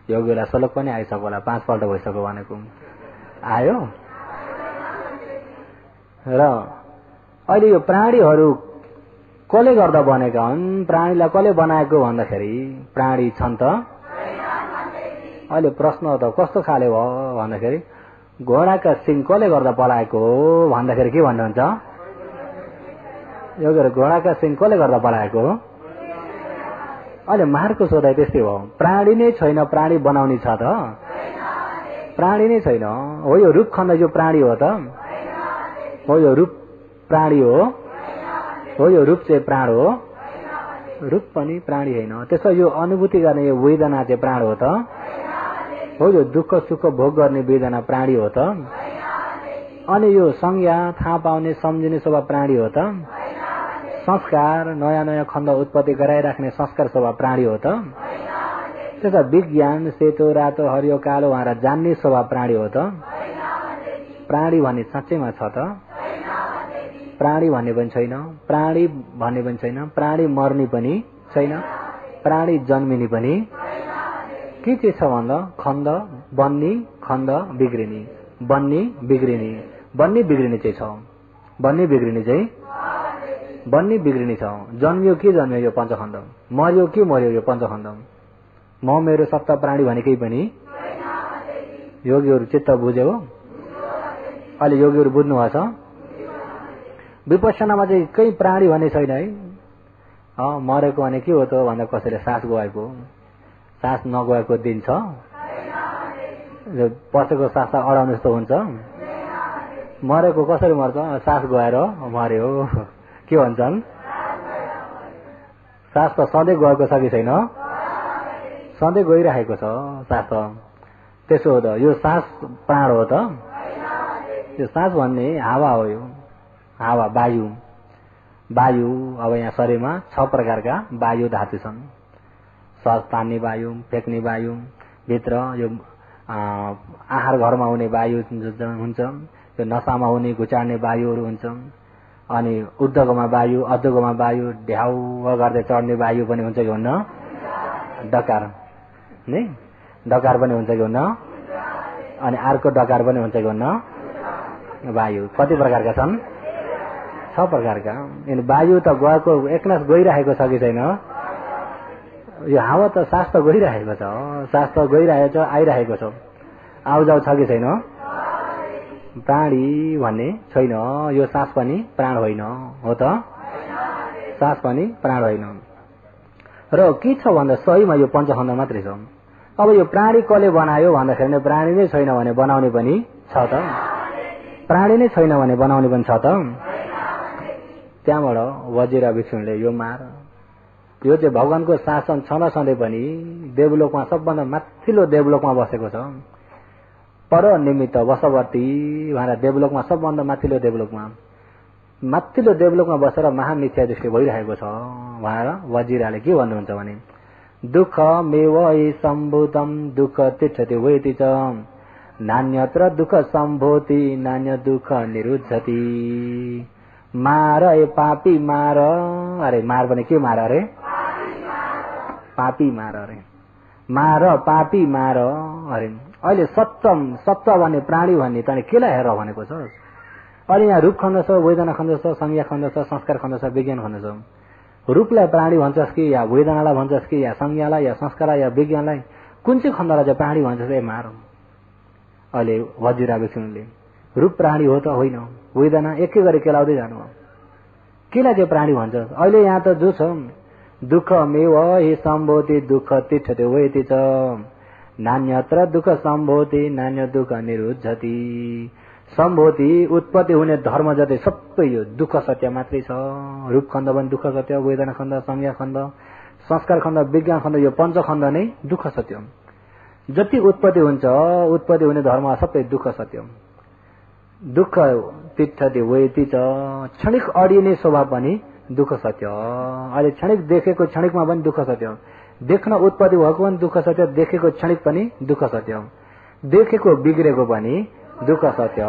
A: योगीलाई श्लोक पनि आइसक्यो होला, 5 पल्ट भइसक्यो भनेको आयो। र अहिले यो प्राणीहरू कसले गर्दा बनेका हुन्, प्राणीलाई कसले बनाएको भन्दाखेरि प्राणी छन् त। अहिले प्रश्न त कस्तो खाले भयो भन्दाखेरि घोडाका सिङ कसले गर्दा पलाएको हो भन्दाखेरि के भन्नुहुन्छ? यो घोडाका सिङ कसले गर्दा पलाएको हो? अहिले मारको सोधाइ त्यस्तै हो। प्राणी नै छैन, प्राणी बनाउने छ त? प्राणी नै छैन। हो यो रूप खण्ड यो प्राणी हो त? हो यो रूप प्राणी हो? हो यो रूप चाहिँ प्राण हो? रूप पनि प्राणी होइन। त्यसो यो अनुभूति गर्ने यो वेदना चाहिँ प्राण हो त? हो यो दुःख सुख भोग गर्ने वेदना प्राणी हो त? अनि यो संज्ञा थाहा पाउने सम्झिने स्वभाव प्राणी हो त? संस्कार नयाँ नयाँ खण्ड उत्पत्ति गराइराख्ने संस्कार स्वभाव प्राणी हो त? त्यसो विज्ञान सेतो रातो हरियो कालो भनेर जान्ने स्वभाव प्राणी हो त? प्राणी भन्ने साँच्चैमा छ त? प्राणी भन्ने पनि छैन, प्राणी भन्ने पनि छैन, प्राणी मर्ने पनि छैन, प्राणी जन्मिने पनि के छ भन्दा खण्ड बन्ने खण्ड बिग्रिने, बन्ने बिग्रिने, बन्ने बिग्रिने चाहिँ छ। बन्ने बिग्रिने चाहिँ बन्ने बिग्रिने छ। जन्मियो के जन्मियो यो पञ्चखण्ड, मर्यो के मर्यो यो पञ्चखण्ड। म मेरो सत्ता प्राणी भनेकै पनि योगीहरू चित्त बुझ्यो। अहिले योगीहरू बुझ्नु भएको छ। विपස්සनामा चाहिँ कहीँ प्राणी भन्ने छैन है। मरेको भने के हो त भन्दा कसैले सास गएको, सास नगएको दिन छ? पछिको सास अडाउनु जस्तो हुन्छ। मरेको कसरी मर्छ? सास गएर मर्यो के भन्छन्? सास त सधैँ गएको छ कि छैन? सधैँ गइरहेको छ सास त। त्यसो हो त यो सास प्राण हो त? यो सास भन्ने हावा हो। यो हावा वायु, वायु अब यहाँ शरीरमा 6 प्रकारका वायु धातु छन्। श्वास तान्ने वायु, फ्याँक्ने वायु, भित्र यो आहार घरमा हुने वायु हुन्छ, यो नसामा हुने घुचाड्ने वायुहरू हुन्छ, अनि उद्योगमा वायु, अद्योगमा वायु, ढ्याउ गर्दै चढ्ने वायु पनि हुन्छ कि हुन्न? डकार नि डकार पनि हुन्छ कि हुन्न? अनि अर्को डकार पनि हुन्छ कि हुन्न? वायु कति प्रकारका छन्? 6 प्रकारका। अनि वायु त गएको एकनास गइरहेको छ कि छैन? यो हावा त सास त गइरहेको छ, सास त गइरहेको छ, आइरहेको छ, आउजाउ छ कि छैन? प्राणी भन्ने छैन। यो सास पनि प्राण होइन हो त? सास पनि प्राण होइन। र के छ भन्दा सहीमा यो पञ्चखण्ड मात्रै छ। अब यो प्राणी कसले बनायो भन्दाखेरि प्राणी नै छैन भने बनाउने पनि छ त? प्राणी नै छैन भने बनाउने पनि छ त? त्यहाँबाट वजिरा भिक्षुणले यो मार, यो चाहिँ भगवानको शासन छँदा छँदै पनि देवलोकमा सबभन्दा माथिल्लो देवलोकमा बसेको छ। पर निमित्त वशवर्ती भनेर देवलोकमा सबभन्दा माथिल्लो देवलोकमा बसेर महामिथ्या दृष्टि भइरहेको छ भनेर वजिराले के भन्नुहुन्छ भने दुःख मेव सम्भूतम दुःख तिष्ठति वेति च नान्यत्र दुःख सम्भूति नान्य दुःख निरुद्धति। मार ए पापी मार। अरे मार भने के मार? अरे पापी मार। अरे मार पापी मार अरे। अहिले सत्व भन्ने प्राणी भन्ने त केलाई हेर भनेको छ? अहिले यहाँ रूप खण्ड छ, वेदना खण्ड छ, संज्ञा खण्ड छ, संस्कार खण्ड छ, विज्ञान खण्ड छ। रूपलाई प्राणी भन्छस् कि या वेदनालाई भन्छस् कि या संज्ञालाई या संस्कारलाई या विज्ञानलाई, कुन चाहिँ खण्डलाई चाहिँ प्राणी भन्छस्? ए मार। अहिले वजिरा विष्णुले रूप प्राणी हो त होइन, वेदना एकै गरी केलाउँदै जानु हो, केलाई चाहिँ प्राणी भन्छस्? अहिले यहाँ त जो छ दुःखमेव हि सम्भोति दुःख तिष्ठति वेति च नान्यत्र दुःख सम्भोति नान्य दुःख निरुद्धति। सम्भोति उत्पत्ति हुने धर्म जति सबै यो दुःख सत्य मात्रै छ। रूप खण्ड पनि दुःख सत्य, वेदना खण्ड, संज्ञा खण्ड, संस्कार खण्ड, विज्ञान खण्ड, यो पञ्चखण्ड नै दुःख सत्य। जति उत्पत्ति हुन्छ, उत्पत्ति हुने धर्म सबै दुःख सत्य। दुःख तिष्ठति वेति च क्षणिक अडिने स्वभाव पनि दुःख सत्य। अहिले क्षणिक देखेको क्षणिकमा पनि दुःख सत्य, देख्न उत्पत्ति भएको पनि दुःख सत्य, देखेको क्षणिक पनि दुःख सत्य, देखेको बिग्रेको पनि दुःख सत्य।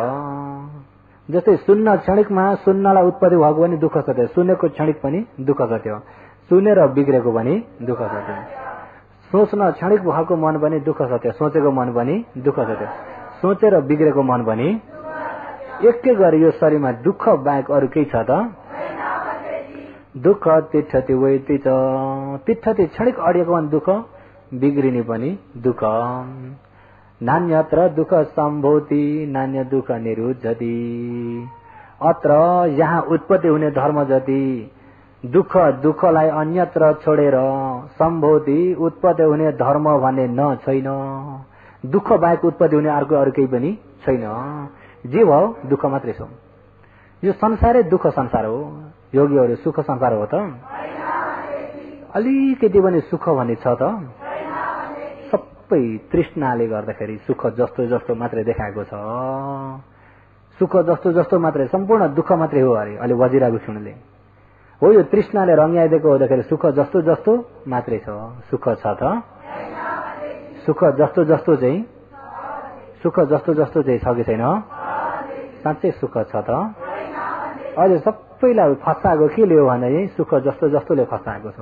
A: जस्तै सुन्न क्षणिकमा सुन्नलाई उत्पत्ति भएको पनि दुःख सत्य, सुनेको क्षणिक पनि दुःख सत्य, सुनेर बिग्रेको पनि दुःख सत्य। सोच्न क्षणिक भएको मन पनि दुःख सत्य, सोचेको मन पनि दुःख सत्य, सोचेर बिग्रेको मन पनि। एकै गरी यो शरीरमा दुःख बाहेक अरू केही छ त? दुःख तिष्ठति वेति च तिष्ठति क्षणिक अडिएको पनि दुःख, बिग्रिने पनि दुःख। नान्यत्र दुःख सम्भोति नान्य दुःख निरुद्धति। अत्र यहाँ उत्पत्ति हुने धर्म जति दुःख, दुःखलाई अन्यत्र छोडेर सम्भोति उत्पत्ति हुने धर्म भन्ने न छैन। दुःख बाहेक उत्पत्ति हुने अर्को अरू केही पनि छैन। जे भयो दुःख मात्रै छ। यो संसारै दुःख संसार हो। योगीहरू सुख संसार हो त? अलिकति पनि सुख भन्ने छ त? सबै तृष्णाले गर्दाखेरि सुख जस्तो जस्तो मात्रै देखाएको छ। सुख जस्तो जस्तो मात्रै, सम्पूर्ण दुःख मात्रै हो अरे। अहिले वजिरा विष्णुले हो यो तृष्णाले रङ्ग्याइदिएको हुँदाखेरि सुख जस्तो जस्तो मात्रै छ। सुख छ त? सुख जस्तो जस्तो चाहिँ, सुख जस्तो जस्तो चाहिँ छ कि छैन? साँच्चै सुख छ त? अहिले सबैलाई फसाएको के लियो भने सुख जस्तो जस्तोले फसाएको छ।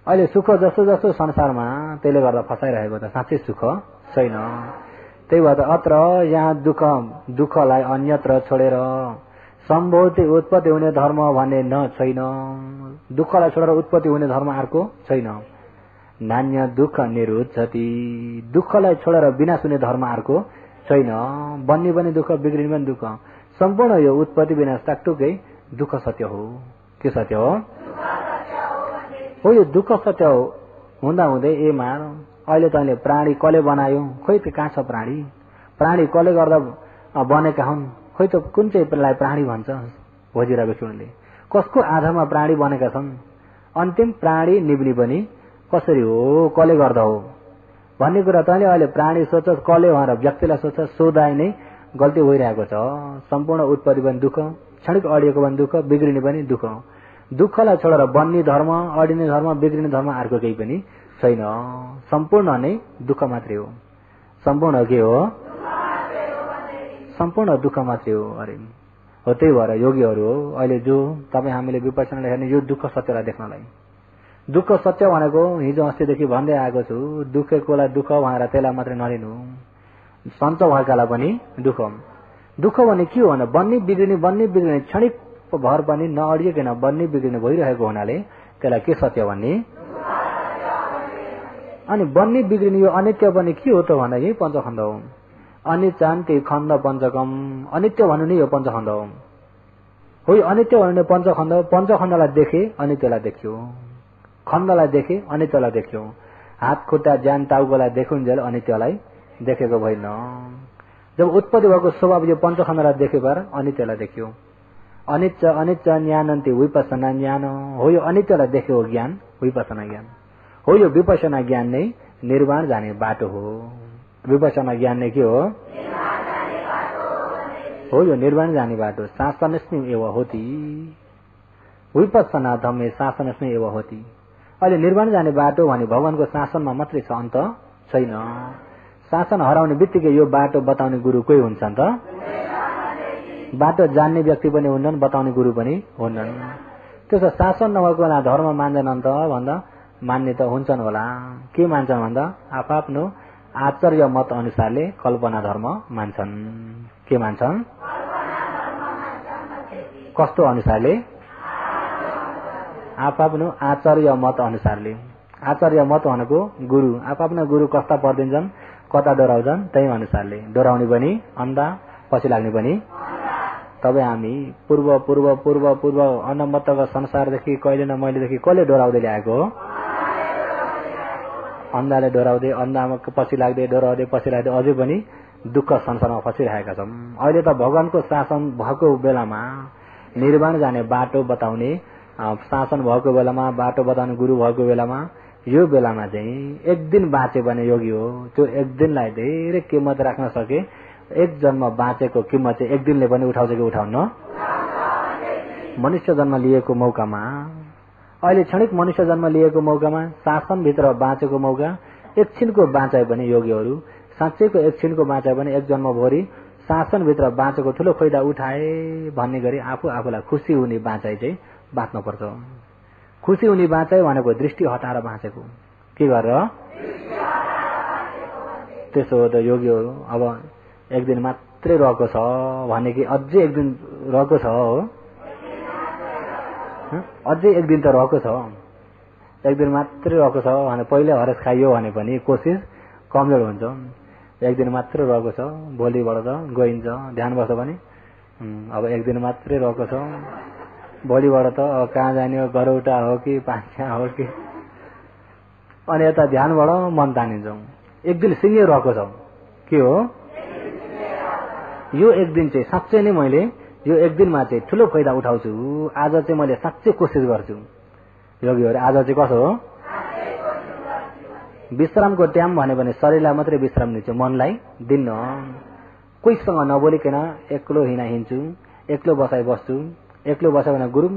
A: अहिले सुख जस्तो जस्तो संसारमा, त्यसले गर्दा फसाइरहेको त साँच्चै सुख छैन। त्यही भएर अत्र यहाँ दुःख, दुःखलाई अन्यत्र छोडेर सम्भोति उत्पत्ति हुने धर्म भन्ने न छैन। दुःखलाई छोडेर उत्पत्ति हुने धर्म अर्को छैन। नान्य दुःख निरुद्धति। दुःखलाई छोडेर विनाश हुने धर्म अर्को छैन। बन्ने पनि दुःख, बिग्रिने पनि दुःख, सम्पूर्ण यो उत्पत्ति विनाश टाकटुकै दुःख सत्य हो। के सत्य हो? हो यो दुःख सत्य हुँदा हुँदै ए मार अहिले तैँले प्राणी कसले बनायो? खोइ त कहाँ छ प्राणी? प्राणी कसले गर्दा बनेका हुन्? खोइ त कुन चाहिँलाई प्राणी भन्छ? वजिरा विष्णुले कसको आधारमा प्राणी बनेका छन्? अन्तिम प्राणी निब्ने पनि कसरी हो, कसले गर्दा हो भन्ने कुरा तैँले अहिले प्राणी सोचस्, कसले भनेर व्यक्तिलाई सोचस्, सोधाइ नै गल्ती भइरहेको छ। सम्पूर्ण उत्पत्ति पनि दुःख, क्षणिक अडिएको पनि दुःख, बिग्रिने पनि दुःख। दुःखलाई छोडेर बन्ने धर्म, अडिने धर्म, बिग्रिने धर्म अर्को केही पनि छैन। सम्पूर्ण नै दुःख मात्रै हो। सम्पूर्ण के हो? सम्पूर्ण दुःख मात्रै हो अरे। हो त्यही भएर योगीहरू हो अहिले जो तपाईँ हामीले विपश्यनाले हेर्ने यो दुःख सत्यलाई देख्नलाई। दुःख सत्य भनेको हिजो अस्तिदेखि भन्दै आएको छु, दुःखेकोलाई दुःख भनेर त्यसलाई मात्रै नलिनु, सन्चो भएकालाई पनि दुःख। दुःख भने के हो भने बन्ने बिग्रिने क्षणिक भर पनि नअडिएकन बन्ने बिग्रिने भइरहेको हुनाले त्यसलाई के सत्य भन्ने। अनि बन्ने बिग्रिने यो अनित्य पनि के हो त भन्दा यही पञ्चखण्ड हो। अनिचान्ति खण्ड पञ्चकम, अनित्य भन्नु नै यो पञ्चखण्ड हो। हो यो अनित्य भन्नु पञ्चखण्ड, पञ्चखण्डलाई देखे अनित्यलाई देख्यो, खण्डलाई देखे अनित्यलाई देख्यो। हात खुट्टा ज्यान टाउकोलाई देखुन्जेल अनित्यलाई देखेको भएन। जब उत्पत्ति भएको स्वभाव यो पञ्चखण्डलाई देखेर अनित्यलाई देख्यो। अनित्य अनित्य ज्ञानन्ति विपස්සना ज्ञान, हो यो अनित्यलाई देखेको ज्ञान विपස්සना ज्ञान हो। यो विपස්සना ज्ञान नै निर्वाण जाने बाटो हो। विपස්සना ज्ञान नै के हो? हो यो निर्वाण जाने बाटो। शासनस्मै एव होती, विपස්සना धम्मे शासनस्मै एव होती। अहिले निर्वाण जाने बाटो भने भगवानको शासनमा मात्रै छ, अन्त छैन। शासन हराउने बित्तिकै यो बाटो बताउने गुरु कोही हुन्छन् त? बाटो जान्ने व्यक्ति पनि हुन्छन्, बताउने गुरु पनि हुन्छन्। त्यसो शासन नभएको बेला धर्म मान्दैनन् त भन्दा मान्ने त हुन्छन् होला। के मान्छन् भन्दा आफआफ्नो आचार्य मत अनुसारले कल्पना धर्म मान्छन्। के मान्छन्? कस्तो अनुसारले? आफआफ्नो आचार्य मत अनुसारले। आचार्य मत भनेको गुरु। आफआफ्नो गुरु कस्ता परिदिन्छन्, कता डोराउँछन्, त्यही अनुसारले। डोराउने पनि अन्धा, पछि लाग्ने पनि। तबै हामी पूर्व पूर्व पूर्व पूर्व अन्नमत्तको संसारदेखि कहिले न मैलेदेखि कसले डोराउँदै ल्याएको हो? अन्धाले डोराउँदै, अन्धामा पछि लाग्दै, डोराउँदै पछि लाग्दै अझै पनि दुःख संसारमा फसिरहेका छौँ। अहिले त भगवानको शासन भएको बेलामा, निर्वाण जाने बाटो बताउने शासन भएको बेलामा, बाटो बताउने गुरु भएको बेलामा, यो बेलामा चाहिँ एक दिन बाँचे भने योगी हो। त्यो एक दिनलाई धेरै किम्मत राख्न सके। एक जन्म बाँचेको किम्मत चाहिँ एक दिनले पनि उठाउँछ कि उठाउन्न? मनुष्य जन्म लिएको मौकामा, अहिले क्षणिक मनुष्य जन्म लिएको मौकामा, शासनभित्र बाँचेको मौका, एकछिनको बाँचाए पनि योगीहरू साँच्चैको एकछिनको बाँचाए पनि एक जन्मभरि शासनभित्र बाँचेको ठुलो फाइदा उठाए भन्ने गरी आफूलाई खुसी हुने बाँचाइ चाहिँ बाँच्नुपर्छ। खुसी हुने बाँचाइ भनेको दृष्टि हटाएर बाँचेको। के गरेर? त्यसो हो त योगीहरू अब एक दिन मात्रै रहेको छ भने कि अझै एक दिन रहेको छ हो, अझै एक दिन त रहेको छ। एक दिन मात्रै रहेको छ भने पहिले हरेस खाइयो भने पनि कोसिस कमजोर हुन्छ। एक दिन मात्रै रहेको छ, भोलिबाट त गइन्छ। ध्यान बस्छ भने अब एक दिन मात्रै रहेको छ, भोलिबाट त अब कहाँ जाने हो, गरौटा हो कि पाछा हो कि। अनि यता ध्यानबाट मन तानिन्छौँ। एक दिन सिँगै रहेको छ। के हो? यो एक दिन चाहिँ साँच्चै नै मैले यो एक दिनमा चाहिँ ठुलो फाइदा उठाउँछु। आज चाहिँ मैले साँच्चै कोसिस गर्छु। योगीहरू आज चाहिँ कसो हो? विश्रामको टाइम भन्यो भने शरीरलाई मात्रै विश्राम दिन्छु, मनलाई दिन्न। कोहीसँग नबोलिकन एक्लो हिँड्छु, एक्लो बसाइ बस्छु। एक्लो बस्यो भने गुरुङ